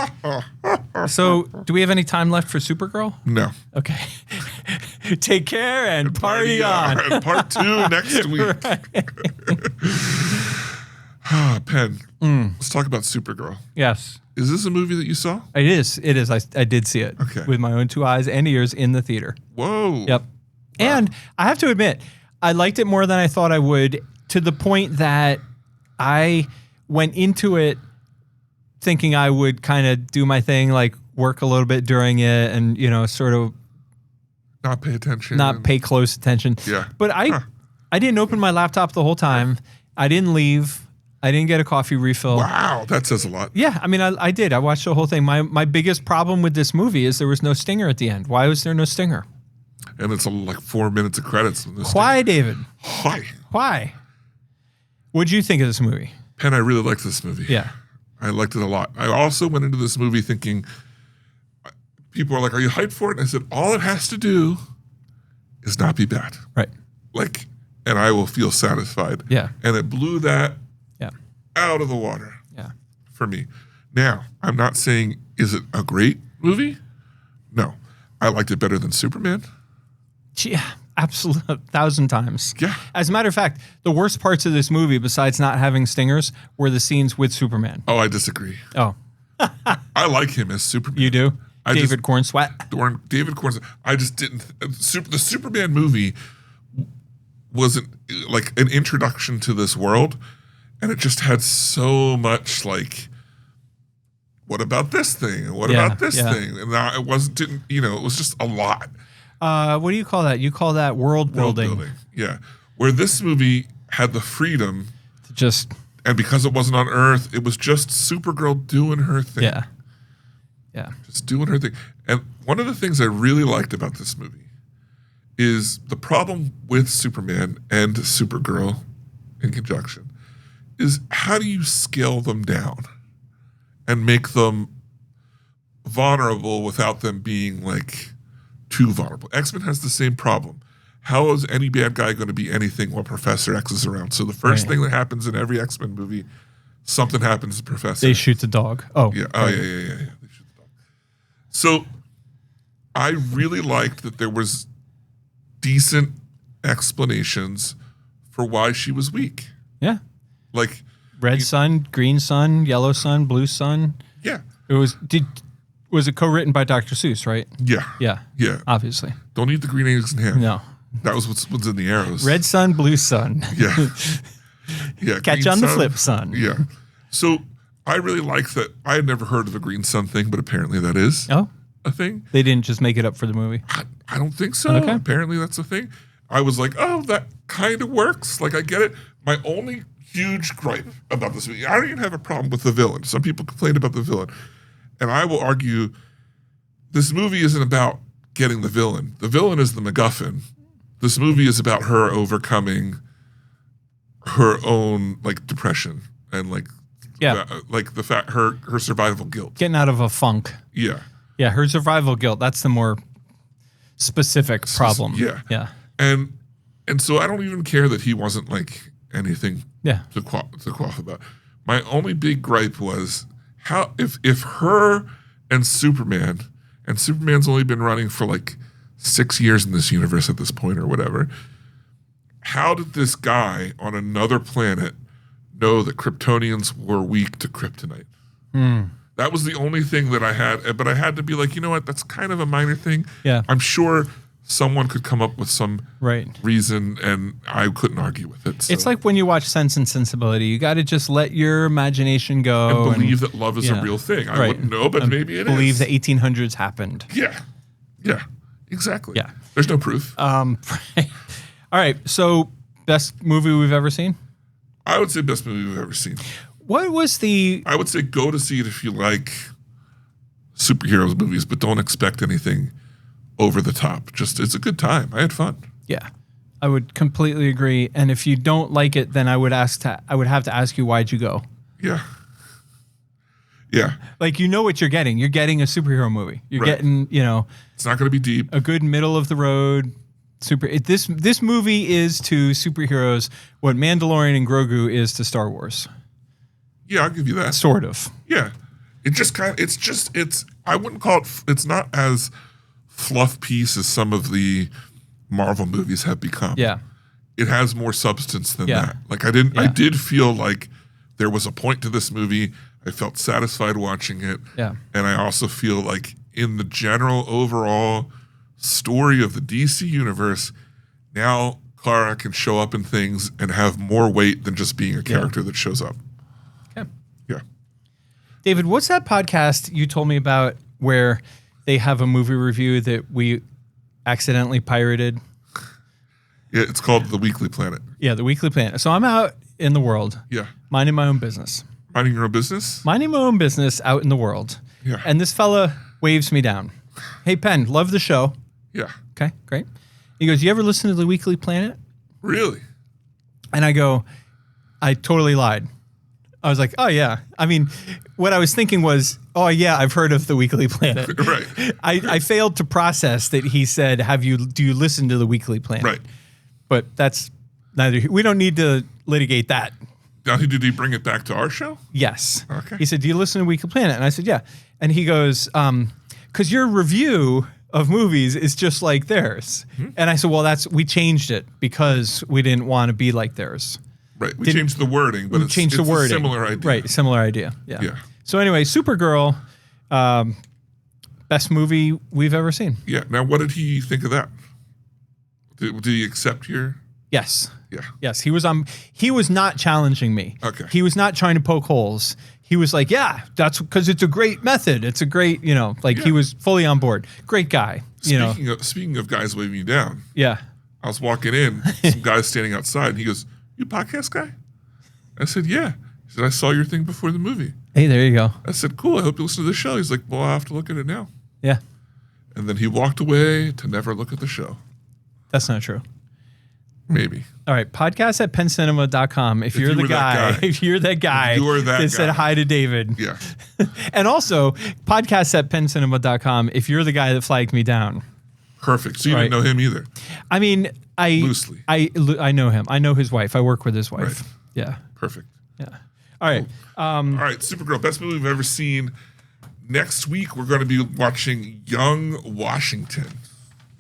So, do we have any time left for Supergirl? No. Okay. Take care and party on. Part 2 next week. Penn, let's talk about Supergirl. Yes. Is this a movie that you saw? It is. It is. I did see it with my own 2 eyes and ears in the theater. Whoa. Yep. Wow. And I have to admit, I liked it more than I thought I would, to the point that I went into it thinking I would kind of do my thing, like work a little bit during it and, sort of not pay attention. Not pay close attention. Yeah. But I didn't open my laptop the whole time. I didn't leave. I didn't get a coffee refill. Wow, that says a lot. Yeah, I mean, I did. I watched the whole thing. My biggest problem with this movie is there was no stinger at the end. Why was there no stinger? And it's like 4 minutes of credits. Why, David? Why? What'd you think of this movie? Penn, I really liked this movie. Yeah. I liked it a lot. I also went into this movie thinking, people are like, are you hyped for it? And I said, all it has to do is not be bad. Right. Like, and I will feel satisfied. Yeah. And it blew that out of the water. Yeah. For me. Now, I'm not saying, is it a great movie? No. I liked it better than Superman. Yeah, absolutely. 1,000 times. Yeah. As a matter of fact, the worst parts of this movie, besides not having stingers, were the scenes with Superman. Oh, I disagree. Oh. I like him as Superman. You do? David Cornsweet. David Cornsweet. I just didn't. The Superman movie wasn't like an introduction to this world, and it just had so much like, what about this thing? And what about this thing? And it was just a lot. What do you call that? You call that world building. Yeah. Where this movie had the freedom to just, and because it wasn't on Earth, it was just Supergirl doing her thing. Yeah. Yeah. Just doing her thing. And one of the things I really liked about this movie is the problem with Superman and Supergirl in conjunction is, how do you scale them down and make them vulnerable without them being like too vulnerable? X-Men has the same problem. How is any bad guy going to be anything while Professor X is around? So the first thing that happens in every X-Men movie, something happens to Professor. They shoot the dog. Oh. Yeah. Oh, yeah. They shoot the dog. So I really liked that there was decent explanations for why she was weak. Yeah. Like red sun, green sun, yellow sun, blue sun. Yeah. It was it co-written by Dr. Seuss, right? Yeah. Yeah. Yeah. Obviously. Don't eat the green eggs and ham. No. That was what's in the arrows. Red sun, blue sun. Yeah. Yeah. Catch on the flip sun. Yeah. So I really like that. I had never heard of a green sun thing, but apparently that is a thing. They didn't just make it up for the movie. I don't think so. Apparently that's a thing. I was like, oh, that kind of works. Like, I get it. My only huge gripe about this movie. I don't even have a problem with the villain. Some people complain about the villain. And I will argue this movie isn't about getting the villain. The villain is the MacGuffin. This movie is about her overcoming her own like depression and like the fact her survival guilt. Getting out of a funk. Yeah. Yeah, her survival guilt. That's the more specific problem. Yeah. Yeah. And so I don't even care that he wasn't like anything to quaff about. My only big gripe was how if her and Superman's only been running for like 6 years in this universe at this point or whatever, how did this guy on another planet know that Kryptonians were weak to kryptonite? That was the only thing that I had, but I had to be like, you know what, that's kind of a minor thing. Yeah. I'm sure someone could come up with some Right. reason, and I couldn't argue with it. So. It's like when you watch Sense and Sensibility. You got to just let your imagination go. And believe that love is a real thing. I wouldn't know, but maybe it is. Believe the 1800s happened. Yeah. Yeah. Exactly. Yeah. There's no proof. All right. So, best movie we've ever seen? I would say best movie we've ever seen. What was the... I would say go to see it if you like superheroes movies, but don't expect anything over the top. Just, it's a good time. I had fun. Yeah. I would completely agree. And if you don't like it, then I would have to ask you, why'd you go? Yeah. Yeah. Like, you know what you're getting. You're getting a superhero movie. You're getting, It's not going to be deep. a good middle of the road this movie is to superheroes what Mandalorian and Grogu is to Star Wars. Yeah, I'll give you that. Sort of. Yeah. It just I wouldn't call it, it's not as fluff piece as some of the Marvel movies have become. Yeah. It has more substance than Yeah. that. Like I did feel like there was a point to this movie. I felt satisfied watching it. Yeah. And I also feel like in the general overall story of the DC universe, now Clara can show up in things and have more weight than just being a character that shows up. Okay. Yeah. David, what's that podcast you told me about where they have a movie review that we accidentally pirated? Yeah, it's called The Weekly Planet. Yeah, The Weekly Planet. So I'm out in the world. Yeah. Minding my own business. Minding your own business? Minding my own business out in the world. Yeah. And this fella waves me down. Hey, Penn, love the show. Yeah. Okay, great. He goes, you ever listen to The Weekly Planet? Really? And I go, I totally lied. I was like, oh, yeah. I mean, what I was thinking was, oh, yeah, I've heard of The Weekly Planet. Right. I failed to process that he said, do you listen to The Weekly Planet? Right. But that's neither. We don't need to litigate that. Now, did he bring it back to our show? Yes. Okay. He said, do you listen to Weekly Planet? And I said, yeah. And he goes, because your review of movies is just like theirs. Mm-hmm. And I said, well, we changed it because we didn't want to be like theirs. Right. We changed the wording, but it's a similar idea. Right. Similar idea. Yeah. Yeah. So anyway, Supergirl, best movie we've ever seen. Yeah. Now, what did he think of that? Did he accept your? Yes. Yeah. Yes. He was not challenging me. Okay. He was not trying to poke holes. He was like, yeah, that's because it's a great method. It's a great, he was fully on board. Great guy. Speaking of guys waving you down. Yeah. I was walking in, some guy standing outside, and he goes, you a podcast guy? I said, yeah. He said, I saw your thing before the movie. Hey, there you go. I said, cool, I hope you listen to the show. He's like, well, I'll have to look at it now. Yeah. And then he walked away to never look at the show. That's not true. Maybe. All right, podcast at pencinema.com. If you're the guy, if you're that guy that said hi to David. Yeah. And also, podcast at pencinema.com if you're the guy that flagged me down. Perfect. So you didn't know him either. I mean, loosely. I know him. I know his wife. I work with his wife. Right. Yeah. Perfect. Yeah. All right. All right, Supergirl, best movie we've ever seen. Next week, we're going to be watching Young Washington.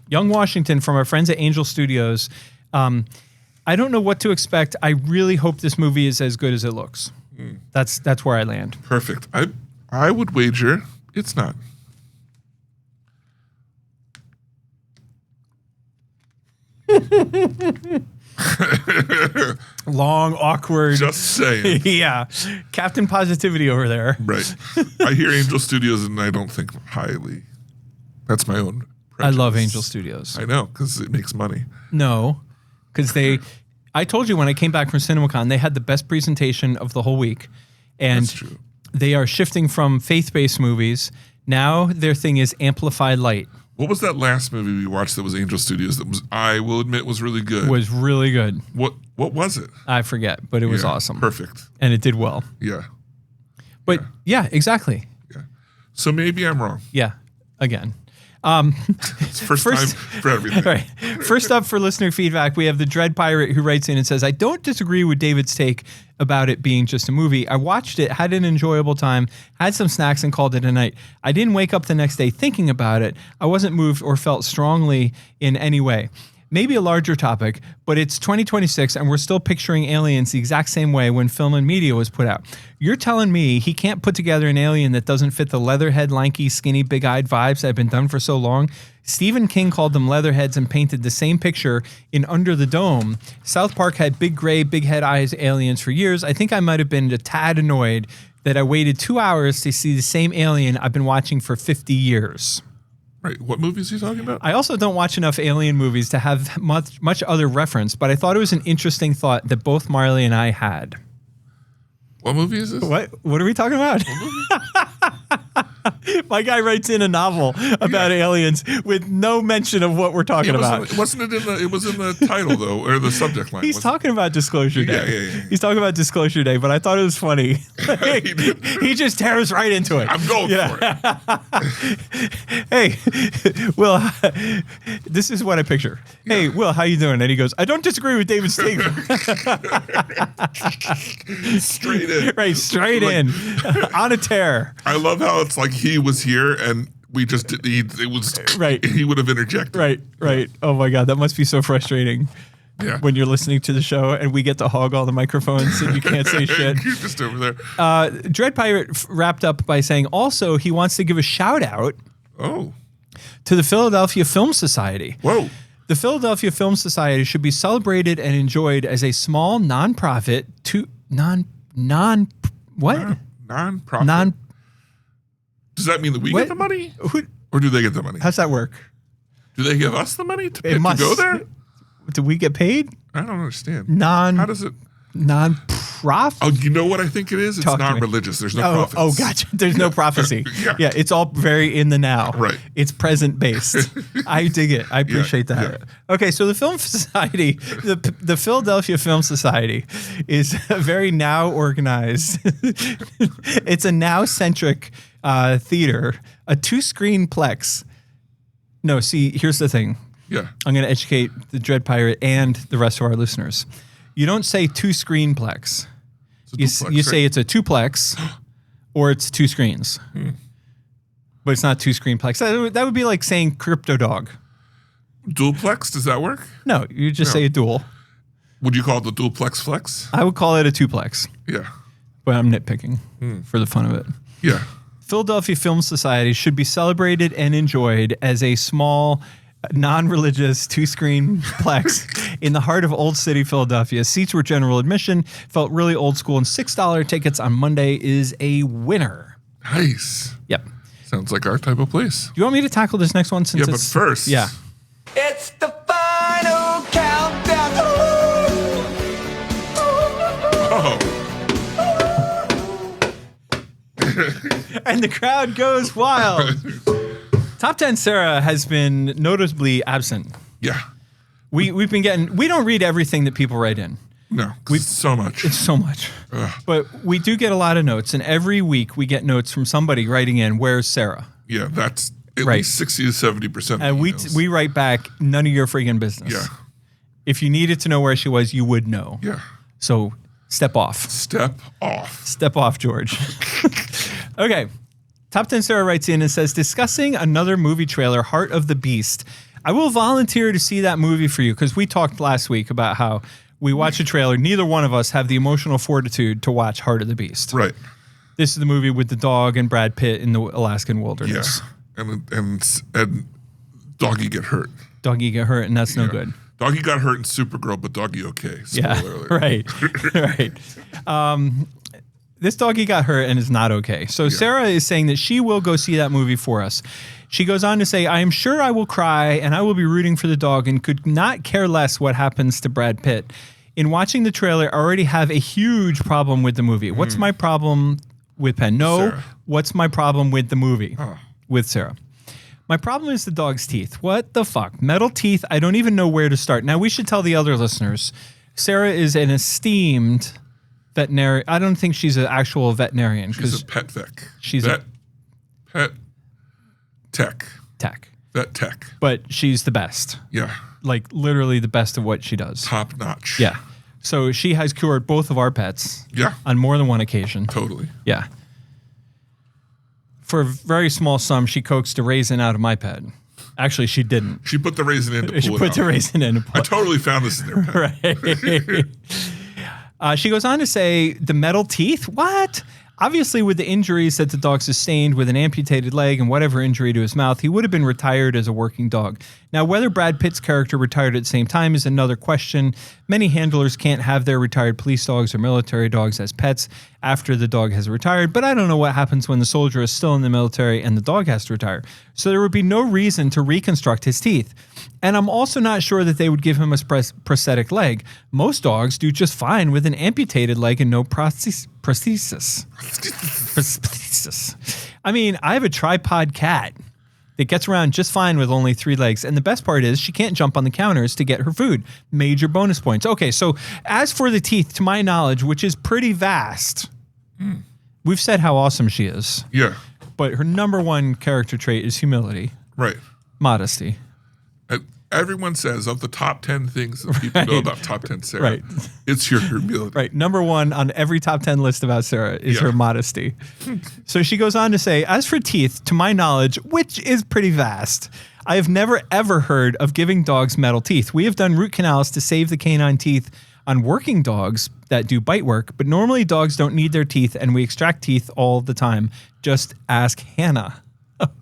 Young Washington from our friends at Angel Studios. I don't know what to expect. I really hope this movie is as good as it looks. That's where I land. Perfect. I would wager it's not. Long, awkward. Just saying. Yeah. Captain Positivity over there. Right. I hear Angel Studios and I don't think highly. That's my own prejudice. I love Angel Studios. I know, because it makes money. No, because they I told you when I came back from CinemaCon, they had the best presentation of the whole week. And That's true. they are shifting from faith-based movies. Now their thing is amplified light. What was that last movie we watched that was Angel Studios that was, I will admit, was really good? Was really good. What was it? I forget, but it was Yeah, awesome. Perfect. And it did well. Yeah. But yeah, exactly. Yeah. So maybe I'm wrong. Yeah, again. It's first time for everything. All right. First up for listener feedback, we have the Dread Pirate who writes in and says, I don't disagree with David's take about it being just a movie. I watched it, had an enjoyable time, had some snacks, and called it a night. I didn't wake up the next day thinking about it. I wasn't moved or felt strongly in any way. Maybe a larger topic, but it's 2026 and we're still picturing aliens the exact same way when film and media was put out. You're telling me he can't put together an alien that doesn't fit the leatherhead, lanky, skinny, big-eyed vibes that have been done for so long? Stephen King called them leatherheads and painted the same picture in Under the Dome. South Park had big gray, big head eyes aliens for years. I think I might have been a tad annoyed that I waited 2 hours to see the same alien I've been watching for 50 years. Right. What movies are you talking about? I also don't watch enough alien movies to have much other reference, but I thought it was an interesting thought that both Marley and I had. What movie is this? What are we talking about? My guy writes in a novel about aliens with no mention of what we're talking about. Wasn't it in the? It was in the title though, or the subject line. He's talking about Disclosure Day. Yeah. He's talking about Disclosure Day, but I thought it was funny. He just tears right into it. I'm going for it. Hey, Will, this is what I picture. Hey, Will, how you doing? And he goes, I don't disagree with David's statement. Straight in. Right, straight in. On a tear. I love how it's like he was here and we just did. It was right. He would have interjected. Right. Oh my God, that must be so frustrating. Yeah. When you're listening to the show and we get to hog all the microphones and you can't say shit. You're just over there. Dread Pirate wrapped up by saying also he wants to give a shout out to the Philadelphia Film Society. Whoa. The Philadelphia Film Society should be celebrated and enjoyed as a small nonprofit Non-profit. Does that mean that we get the money? Or do they get the money? How's that work? Do they give us the money to go there? Do we get paid? I don't understand. How does it? Non-profit? Oh, you know what I think it is? It's non-religious. There's no profits. Oh, gotcha. There's no prophecy. Yeah. It's all very in the now. Right. It's present-based. I dig it. I appreciate that. Yeah. Okay, so the Film Society, the Philadelphia Film Society is very now organized. It's a now-centric theater, a two-screen plex. No, see, here's the thing. Yeah. I'm going to educate the Dread Pirate and the rest of our listeners. You don't say two-screen plex. You say it's a two-plex or it's two screens. But it's not two-screen plex. That would be like saying Crypto Dog. Dualplex, does that work? No, you just say a dual. Would you call it the dualplex flex? I would call it a two-plex. Yeah. But I'm nitpicking for the fun of it. Yeah. Philadelphia Film Society should be celebrated and enjoyed as a small, non-religious two-screen plex in the heart of Old City, Philadelphia. Seats were general admission, felt really old school, and $6 tickets on Monday is a winner. Nice. Yep. Sounds like our type of place. Do you want me to tackle this next one? Since but first. Yeah. It's the final countdown. Oh. And the crowd goes wild. Top 10 Sarah has been noticeably absent. Yeah. We've been getting, we don't read everything that people write in. No, it's so much. It's so much. Ugh. But we do get a lot of notes, and every week we get notes from somebody writing in, where's Sarah? Yeah, that's at least 60 to 70%. And we write back, none of your friggin' business. Yeah. If you needed to know where she was, you would know. Yeah. So step off. Step off. Step off, George. Okay. Top 10 Sarah writes in and says, discussing another movie trailer, Heart of the Beast. I will volunteer to see that movie for you because we talked last week about how we watch a trailer. Neither one of us have the emotional fortitude to watch Heart of the Beast. Right. This is the movie with the dog and Brad Pitt in the Alaskan wilderness. Yeah. And Doggy get hurt. Doggy get hurt, and that's no good. Doggy got hurt in Supergirl, but Doggy okay. Spoiler alert. Right. This doggy got hurt and is not okay. So Sarah is saying that she will go see that movie for us. She goes on to say, I am sure I will cry and I will be rooting for the dog and could not care less what happens to Brad Pitt. In watching the trailer, I already have a huge problem with the movie. What's my problem with Penn? No, Sarah. what's my problem with the movie? Oh. With Sarah. My problem is the dog's teeth. What the fuck? Metal teeth, I don't even know where to start. Now, we should tell the other listeners, Sarah is an esteemed veterinarian. I don't think she's an actual veterinarian. She's a pet tech. She's pet tech. tech. Vet tech. But she's the best. Yeah. Like literally the best of what she does. Top notch. Yeah. So she has cured both of our pets. Yeah. On more than one occasion. Totally. Yeah. For a very small sum, she coaxed a raisin out of my pet. Actually, she didn't. She put the raisin in to pull She it put out. the raisin in to pull I totally found this in their pet. Right. She goes on to say, the metal teeth? What? Obviously, with the injuries that the dog sustained with an amputated leg and whatever injury to his mouth, he would have been retired as a working dog. Now, whether Brad Pitt's character retired at the same time is another question. Many handlers can't have their retired police dogs or military dogs as pets after the dog has retired, but I don't know what happens when the soldier is still in the military and the dog has to retire. So there would be no reason to reconstruct his teeth. And I'm also not sure that they would give him a prosthetic leg. Most dogs do just fine with an amputated leg and no prosthesis. I mean, I have a tripod cat that gets around just fine with only 3 legs. And the best part is she can't jump on the counters to get her food. Major bonus points. Okay, so as for the teeth, to my knowledge, which is pretty vast, we've said how awesome she is. Yeah. But her number one character trait is humility. Right. Modesty. Everyone says of the top 10 things that people know about top 10 Sarah, Right. it's your humility. Right. Number one on every top 10 list about Sarah is her modesty. So she goes on to say, as for teeth, to my knowledge, which is pretty vast, I have never ever heard of giving dogs metal teeth. We have done root canals to save the canine teeth on working dogs that do bite work, but normally dogs don't need their teeth and we extract teeth all the time. Just ask Hannah.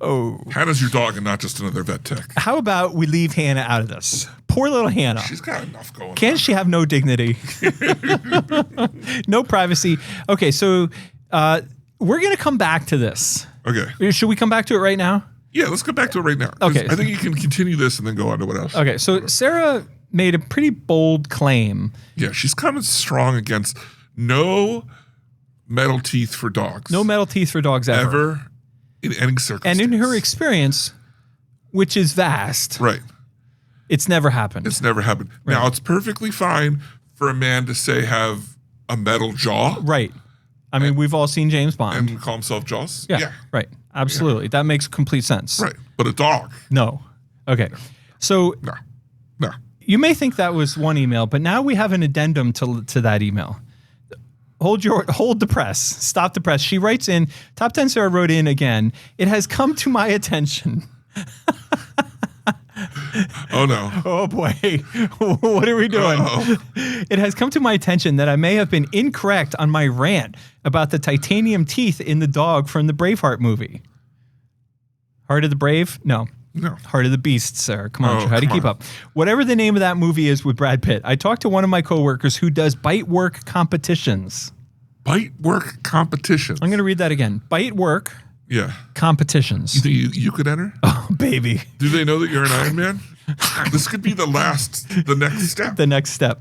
Oh. Hannah's your dog and not just another vet tech. How about we leave Hannah out of this? Poor little Hannah. She's got enough going on. Can't she have no dignity? No privacy. Okay, so we're going to come back to this. Okay. Should we come back to it right now? Yeah, let's go back to it right now. 'Cause Okay. I think you can continue this and then go on to what else. Okay, so Sarah made a pretty bold claim. Yeah, she's coming strong against no metal teeth for dogs. No metal teeth for dogs ever. Ever in any circumstance. And in her experience, which is vast, Right. it's never happened. It's never happened. Now, it's perfectly fine for a man to say have a metal jaw Right. I mean, we've all seen James Bond. and call himself Jaws. Yeah. Right. Absolutely. That makes complete sense. Right. But a dog. No. Okay. So No. you may think that was one email, but now we have an addendum to that email. Hold the press. Stop the press. She writes in, Top 10 Sarah wrote in again, it has come to my attention. Oh, no. Oh boy. What are we doing? Uh-oh. It has come to my attention that I may have been incorrect on my rant about the titanium teeth in the dog from the Braveheart movie. Heart of the Brave? No. Heart of the Beast, Sarah. Come on, try to keep up. Whatever the name of that movie is with Brad Pitt, I talked to one of my coworkers who does bite work competitions. Bite work competitions. I'm going to read that again. Bite work competitions. You think you could enter? Oh, baby. Do they know that you're an Iron Man? This could be the next step. The next step.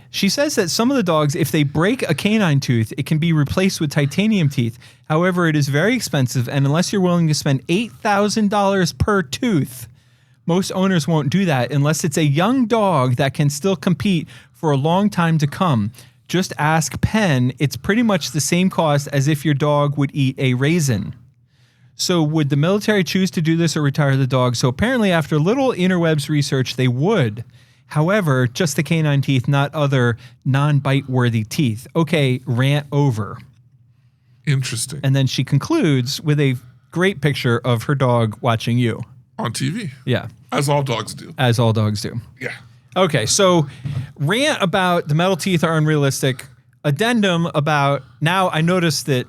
She says that some of the dogs, if they break a canine tooth, it can be replaced with titanium teeth. However, it is very expensive, and unless you're willing to spend $8,000 per tooth, most owners won't do that unless it's a young dog that can still compete for a long time to come. Just ask Penn. It's pretty much the same cost as if your dog would eat a raisin. So would the military choose to do this or retire the dog? So apparently after a little interwebs research, they would. However, just the canine teeth, not other non-bite worthy teeth. Okay, rant over. Interesting. And then she concludes with a great picture of her dog watching you. On TV. Yeah. As all dogs do. As all dogs do. Yeah. Okay, so rant about the metal teeth are unrealistic. Addendum about, now I noticed that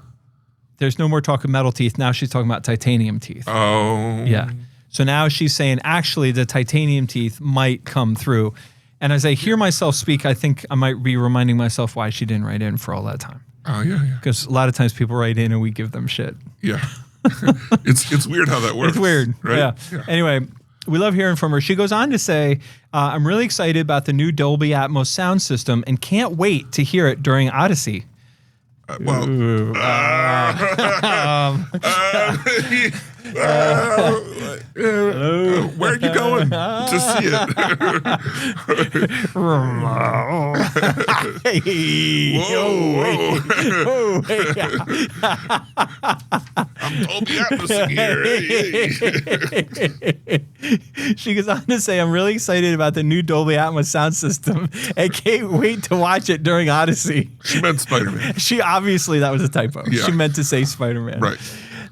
there's no more talk of metal teeth. Now she's talking about titanium teeth. Oh. Yeah. So now she's saying, actually, the titanium teeth might come through. And as I hear myself speak, I think I might be reminding myself why she didn't write in for all that time. Oh, yeah. Because a lot of times people write in and we give them shit. Yeah. It's weird how that works. It's weird. Right? Yeah. Anyway, We love hearing from her. She goes on to say, I'm really excited about the new Dolby Atmos sound system and can't wait to hear it during Odyssey. Where'd you going to see it? I'm Dolby Atmos here. She goes on to say, I'm really excited about the new Dolby Atmos sound system and can't wait to watch it during Odyssey. She meant Spider-Man. She obviously, that was a typo. Yeah. She meant to say Spider-Man. Right.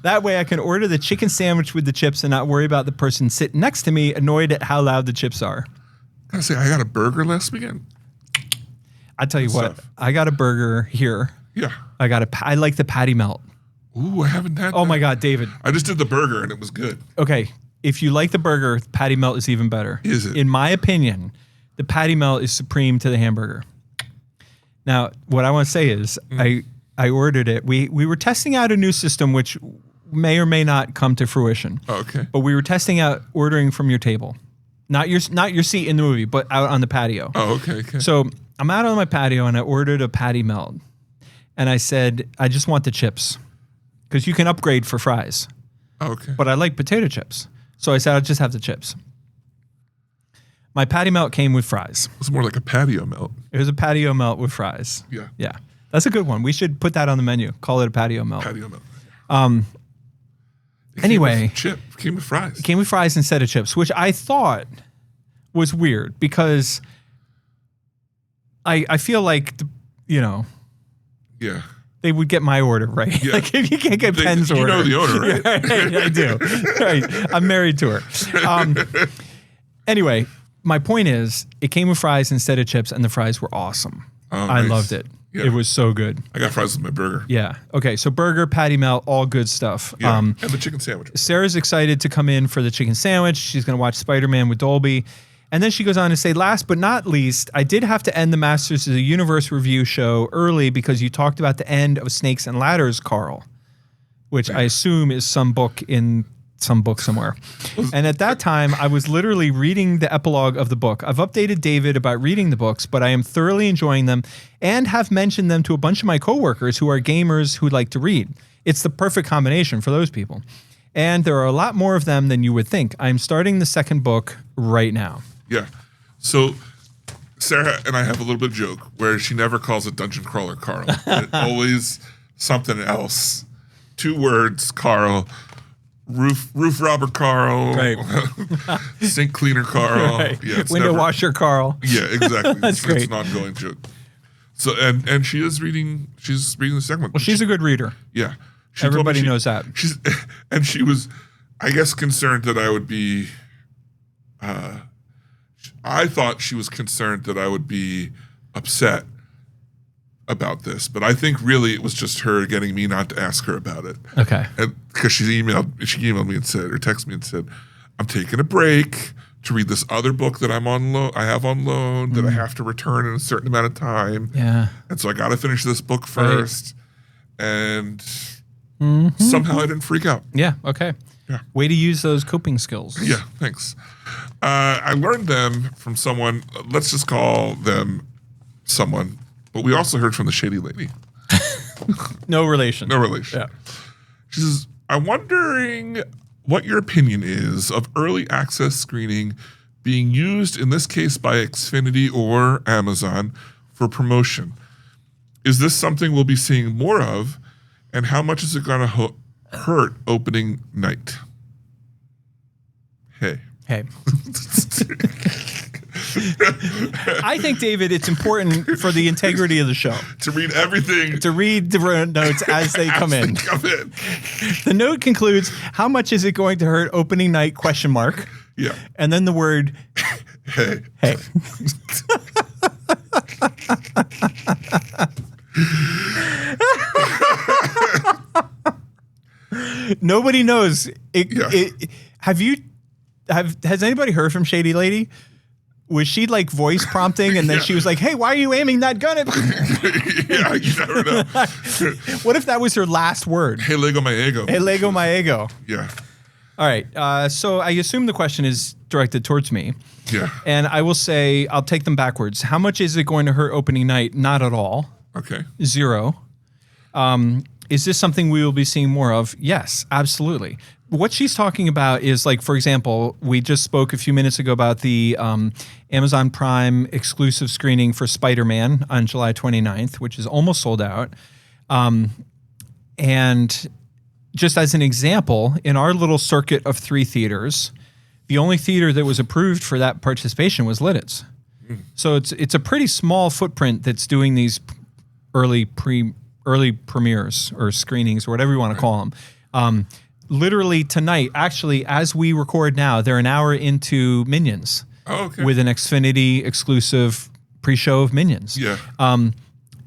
That way I can order the chicken sandwich with the chips and not worry about the person sitting next to me annoyed at how loud the chips are. I say, I got a burger last weekend. I tell you what, Stuff. I got a burger here. Yeah. I like the patty melt. Ooh, I haven't had Oh that. my God, David. I just did the burger and it was good. Okay, if you like the burger, patty melt is even better. Is it? In my opinion, the patty melt is supreme to the hamburger. Now, what I want to say is I ordered it. We were testing out a new system which may or may not come to fruition. Oh, okay. But we were testing out ordering from your table. Not your seat in the movie, but out on the patio. Oh, okay. So I'm out on my patio and I ordered a patty melt. And I said, I just want the chips. Because you can upgrade for fries. Oh, okay. But I like potato chips. So I said, I'll just have the chips. My patty melt came with fries. It's more like a patio melt. It was a patio melt with fries. Yeah. Yeah. That's a good one. We should put that on the menu. Call it a patio melt. Patio melt. Anyway. Came with fries. It came with fries instead of chips, which I thought was weird because I feel like, Yeah. they would get my order, right? Yeah. Like if you can't get Penn's order. You know the owner, right? Yeah, right, I do. Right. I'm married to her. Anyway, my point is it came with fries instead of chips and the fries were awesome. Oh, I nice. loved it. Yeah. It was so good. I got fries with my burger. Yeah. Okay. So burger, patty melt, all good stuff. Yeah. And the chicken sandwich. Sarah's excited to come in for the chicken sandwich. She's going to watch Spider-Man with Dolby. And then she goes on to say, last but not least, I did have to end the Masters of the Universe review show early because you talked about the end of Snakes and Ladders, Carl, which I assume is some book in some book somewhere. And at that time, I was literally reading the epilogue of the book. I've updated David about reading the books, but I am thoroughly enjoying them and have mentioned them to a bunch of my coworkers who are gamers who like to read. It's the perfect combination for those people. And there are a lot more of them than you would think. I'm starting the second book right now. Yeah. So Sarah and I have a little bit of joke where she never calls it Dungeon Crawler Carl. It's always something else. 2 words, Carl. Roof robber Carl. Right. Sink cleaner Carl. Right. Yeah, it's Window never- washer Carl. Yeah, exactly. That's great. It's an ongoing joke. So and she is reading. She's reading the second one. Well, she's a good reader. Yeah. She told me Everybody knows that. She was, I guess, concerned that I would be. I thought she was concerned that I would be upset about this, but I think really it was just her getting me not to ask her about it. Okay. And because she emailed me and said, or texted me and said, I'm taking a break to read this other book that I have on loan that I have to return in a certain amount of time. Yeah. And so I got to finish this book first. And somehow I didn't freak out. Yeah. Okay. Yeah. Way to use those coping skills. Yeah, thanks. I learned them from someone, let's just call them someone, but we also heard from the Shady Lady. No relation. No relation. Yeah. She says, I'm wondering what your opinion is of early access screening being used, in this case by Xfinity or Amazon, for promotion. Is this something we'll be seeing more of, and how much is it going to hurt opening night? Hey. I think, David, it's important for the integrity of the show To read everything. to read the notes as they come in. Come in. The note concludes, how much is it going to hurt opening night, ? Yeah. And then the word, Hey. hey. Nobody knows. Has anybody heard from Shady Lady? Was she like voice prompting and then she was like, hey, why are you aiming that gun at me? Yeah, you never know. What if that was her last word? Hey, Lego my ego. Hey, Lego my ego. Yeah. All right. So I assume the question is, directed towards me. Yeah. And I will say, I'll take them backwards. How much is it going to hurt opening night? Not at all. Okay. 0. Is this something we will be seeing more of? Yes, absolutely. What she's talking about is, like, for example, we just spoke a few minutes ago about the Amazon Prime exclusive screening for Spider-Man on July 29th, which is almost sold out. And just as an example, in our little circuit of 3 theaters, the only theater that was approved for that participation was Lidditz. So it's a pretty small footprint that's doing these early premieres or screenings or whatever you want to call them. Literally tonight, actually, as we record now, they're an hour into Minions with an Xfinity exclusive pre-show of Minions. Yeah.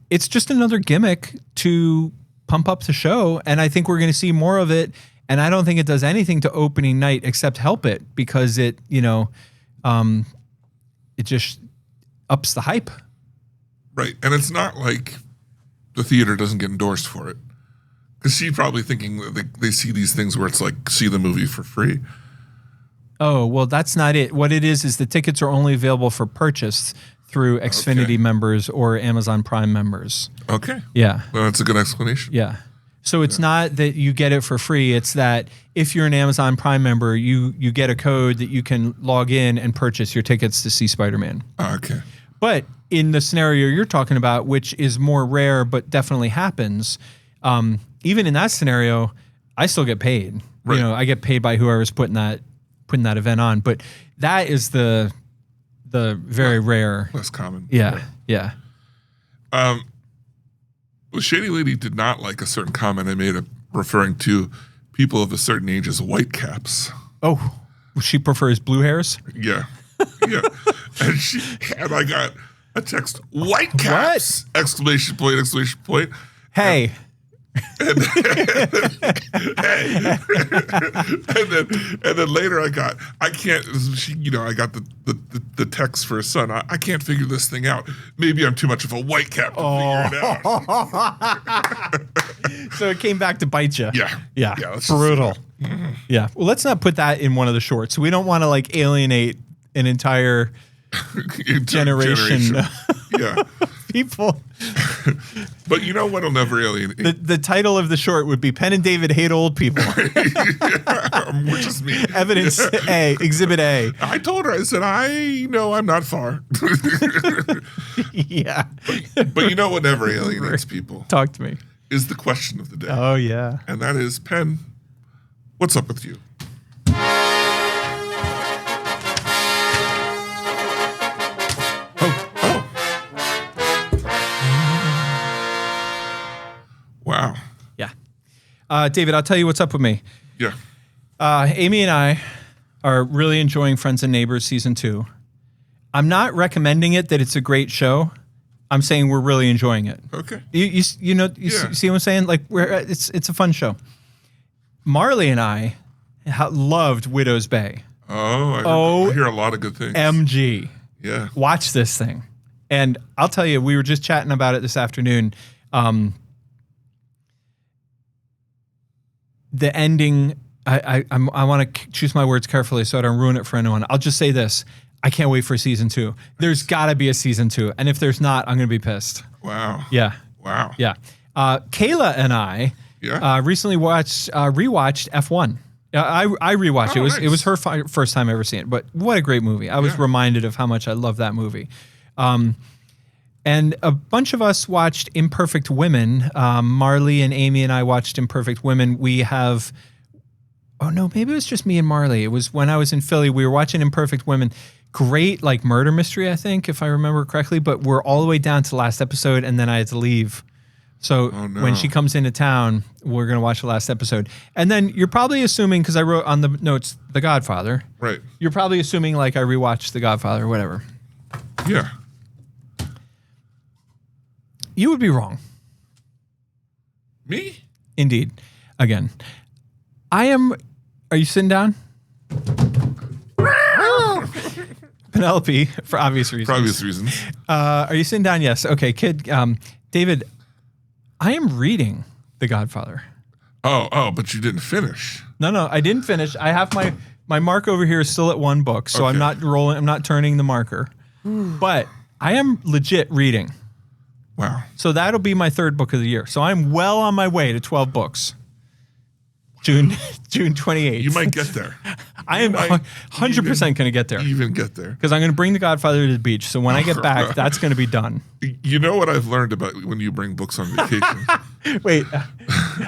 It's just another gimmick to pump up the show, and I think we're going to see more of it. And I don't think it does anything to opening night except help it, because it, it just ups the hype. Right. And it's not like the theater doesn't get endorsed for it. Because she's probably thinking that they see these things where it's like, see the movie for free. Oh, well, that's not it. What it is the tickets are only available for purchase through Xfinity members or Amazon Prime members. Okay. Yeah. Well, that's a good explanation. Yeah. So it's not that you get it for free. It's that if you're an Amazon Prime member, you get a code that you can log in and purchase your tickets to see Spider-Man. Okay. But in the scenario you're talking about, which is more rare but definitely happens, even in that scenario, I still get paid. Right. I get paid by whoever's putting that event on. But that is the very rare, less common. Yeah. Well, Shady Lady did not like a certain comment I made referring to people of a certain age as whitecaps. Oh, she prefers blue hairs? Yeah. Yeah. and I got a text, whitecaps! Exclamation point. Hey. And then later I got the text for her son. I can't figure this thing out. Maybe I'm too much of a whitecap to figure it out. So it came back to bite you. Yeah. Brutal. Yeah. Well, let's not put that in one of the shorts. We don't want to alienate an entire generation. Yeah. People. But you know what'll never alienate? The title of the short would be Penn and David Hate Old People. Which is me. Evidence A, Exhibit A. I told her, I said, I know I'm not far. Yeah. But you know what never alienates people? Talk to me. Is the question of the day. Oh, yeah. And that is, Penn, what's up with you? Wow. Yeah. David, I'll tell you what's up with me. Yeah. Amy and I are really enjoying Friends and Neighbors Season 2. I'm not recommending it that it's a great show. I'm saying we're really enjoying it. Okay. You see what I'm saying? It's a fun show. Marley and I loved Widow's Bay. Oh, I hear a lot of good things. MG. Yeah. Watch this thing. And I'll tell you, we were just chatting about it this afternoon. The ending, I want to choose my words carefully so I don't ruin it for anyone. I'll just say this. I can't wait for season 2. There's got to be a season 2. And if there's not, I'm going to be pissed. Wow. Yeah. Wow. Yeah. Kayla and I recently rewatched F1. I rewatched it. Nice. It was her first time ever seeing it. But what a great movie. I was reminded of how much I love that movie. And a bunch of us watched Imperfect Women. Marley and Amy and I watched Imperfect Women. We have... Oh, no, maybe it was just me and Marley. It was when I was in Philly. We were watching Imperfect Women. Great, murder mystery, I think, if I remember correctly. But we're all the way down to the last episode, and then I had to leave. So when she comes into town, we're going to watch the last episode. And then you're probably assuming, because I wrote on the notes, The Godfather. Right. You're probably assuming, I rewatched The Godfather or whatever. Yeah. You would be wrong. Me? Indeed. Again. I am... Are you sitting down? Penelope, for obvious reasons. Are you sitting down? Yes. Okay, kid. David, I am reading The Godfather. Oh, but you didn't finish. No, I didn't finish. I have My mark over here is still at 1 book, so I'm not rolling. I'm not turning the marker. But I am legit reading. Wow. So that'll be my 3rd book of the year. So I'm well on my way to 12 books. June 28th. You might get there. I am 100% going to get there. Even get there. Because I'm going to bring The Godfather to the beach. So when I get back, that's going to be done. You know what I've learned about when you bring books on vacation? Wait.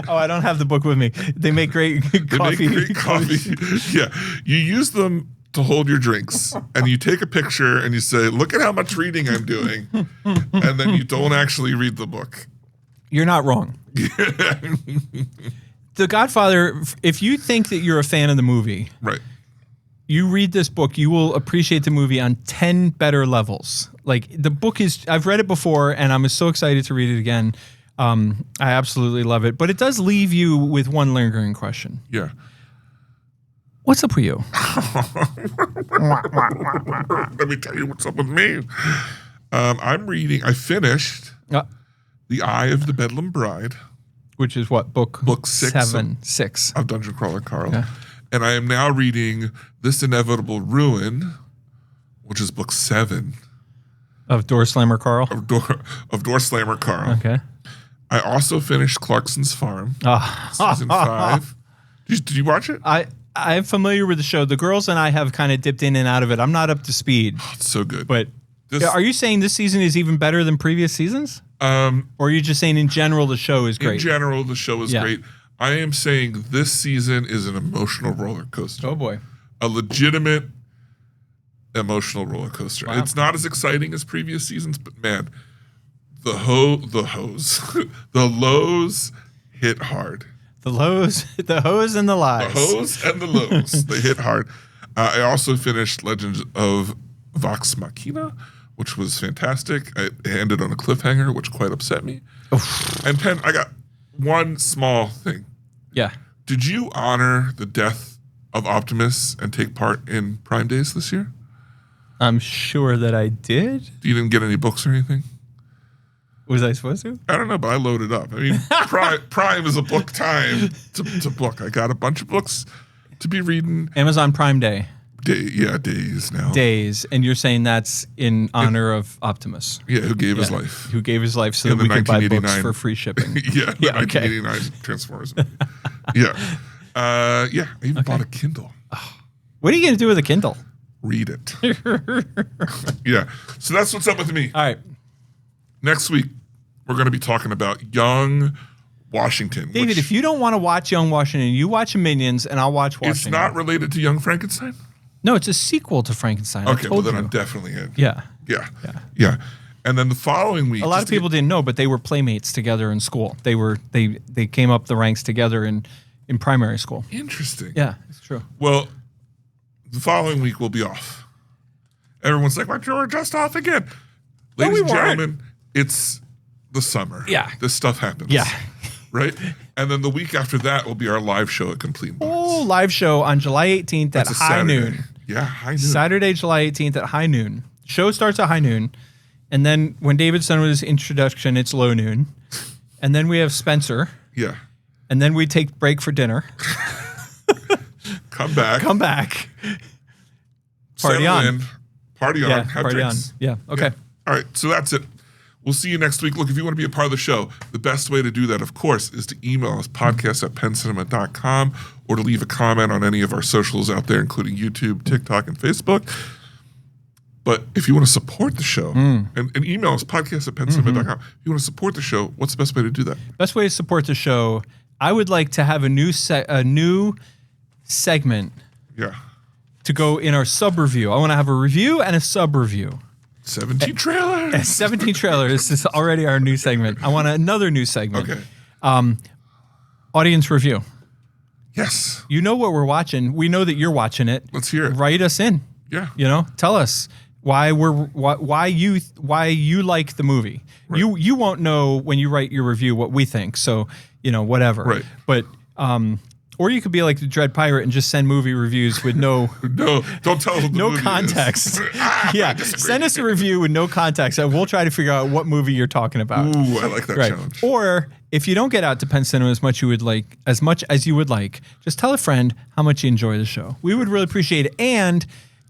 Oh, I don't have the book with me. They make great coffee. They make great coffee. Yeah. You use them to hold your drinks, and you take a picture and you say, look at how much reading I'm doing. And then you don't actually read the book. You're not wrong. The Godfather, if you think that you're a fan of the movie, right, you read this book, you will appreciate the movie on 10 better levels. Like, the book is, I've read it before, and I'm so excited to read it again. I absolutely love it. But it does leave you with one lingering question. Yeah. What's up with you? Let me tell you what's up with me. I finished The Eye of the Bedlam Bride. Which is what? Book 6 of Dungeon Crawler Carl. Yeah. And I am now reading This Inevitable Ruin, which is book 7. Of Door Slammer Carl? Of Door Slammer Carl. Okay. I also finished Clarkson's Farm, season 5. Did you watch it? I'm familiar with the show. The girls and I have kind of dipped in and out of it. I'm not up to speed. Oh, it's so good. But are you saying this season is even better than previous seasons? Or are you just saying in general the show is great? In general, the show is great. I am saying this season is an emotional roller coaster. Oh, boy. A legitimate emotional roller coaster. Wow. It's not as exciting as previous seasons, but man, the lows hit hard. The lows and the lies. The hoes and the lows, they hit hard. I also finished Legends of Vox Machina, which was fantastic. It ended on a cliffhanger, which quite upset me. And Penn, I got one small thing. Yeah. Did you honor the death of Optimus and take part in Prime Days this year? I'm sure that I did. You didn't get any books or anything? Was I supposed to? I don't know, but I loaded up. I mean, Prime is a book time to book. I got a bunch of books to be reading. Amazon Prime Day. Days now. Days. And you're saying that's in honor of Optimus. Yeah, who gave his life. Who gave his life so that we could buy books for free shipping. The 1989 Transformers movie. I even bought a Kindle. What are you going to do with a Kindle? Read it. Yeah. So that's what's up with me. All right. Next week, we're going to be talking about Young Washington. David, if you don't want to watch Young Washington, you watch Minions and I'll watch Washington. It's not related to Young Frankenstein? No, it's a sequel to Frankenstein. Okay, well then I'm definitely in. Yeah. And then the following week, a lot of people didn't know, but they were playmates together in school. They came up the ranks together in primary school. Interesting. Yeah, it's true. Well, the following week we'll be off. Everyone's like, "What? You're just off again?" Ladies and gentlemen, it's the summer. Yeah. This stuff happens. Yeah. Right? And then the week after that will be our live show at Complete Box. Oh, live show on July 18th at high noon. Yeah, high noon. Saturday, July 18th at high noon. Show starts at high noon. And then when David's done with his introduction, it's low noon. And then we have Spencer. Yeah. And then we take break for dinner. Come back. Party on. Party on. Yeah, have party drinks. on. Yeah, okay. Yeah. All right, so that's it. We'll see you next week. Look, if you want to be a part of the show, the best way to do that, of course, is to email us podcast@pencinema.com or to leave a comment on any of our socials out there, including YouTube, TikTok, and Facebook. But if you want to support the show, and email us podcast@pencinema.com. If you want to support the show, what's the best way to do that? Best way to support the show, I would like to have a new segment to go in our sub-review. I want to have a review and a sub-review. 17 trailers. 17 trailers. This is already our new segment. I want another new segment. Okay. Audience review. Yes. You know what we're watching. We know that you're watching it. Let's hear it. Write us in. Yeah. You know, tell us why you like the movie. Right. You won't know when you write your review what we think. So, whatever. Right. But or you could be like the Dread Pirate and just send movie reviews with don't tell them no context. Yeah, send us a review with no context, and we'll try to figure out what movie you're talking about. Ooh, I like that challenge. Or If you don't get out to Penn Cinema as much as you would like, just tell a friend how much you enjoy the show. We would really appreciate it. And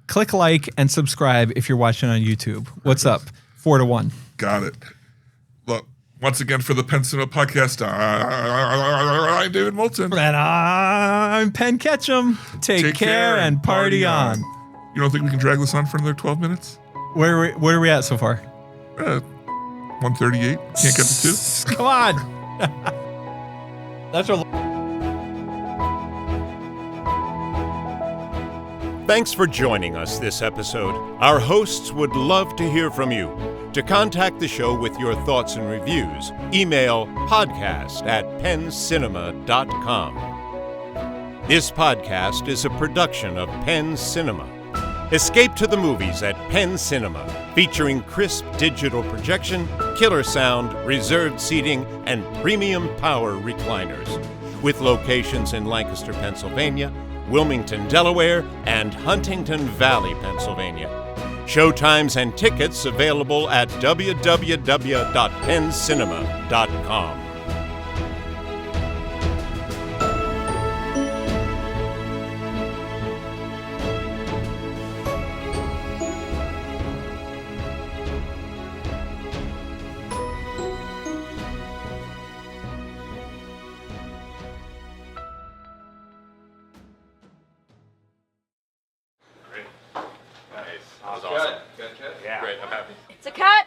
click like and subscribe if you're watching on YouTube. What's up? 4-1. Got it. Look, once again for the Penn Cinema Podcast, I'm David Moulton. And I'm Penn Ketchum. Take care and party on. You don't think we can drag this on for another 12 minutes? Where are we at so far? 138. Can't get to 2. Come on. That's our. Thanks for joining us this episode. Our hosts would love to hear from you. To contact the show with your thoughts and reviews, email podcast@penncinema.com. This podcast is a production of Penn Cinema. Escape to the movies at Penn Cinema, featuring crisp digital projection, killer sound, reserved seating, and premium power recliners. With locations in Lancaster, Pennsylvania, Wilmington, Delaware, and Huntington Valley, Pennsylvania. Showtimes and tickets available at www.penncinema.com. Great. Nice. That was Good. awesome. Good. Yeah. Great. I'm happy. It's a cut.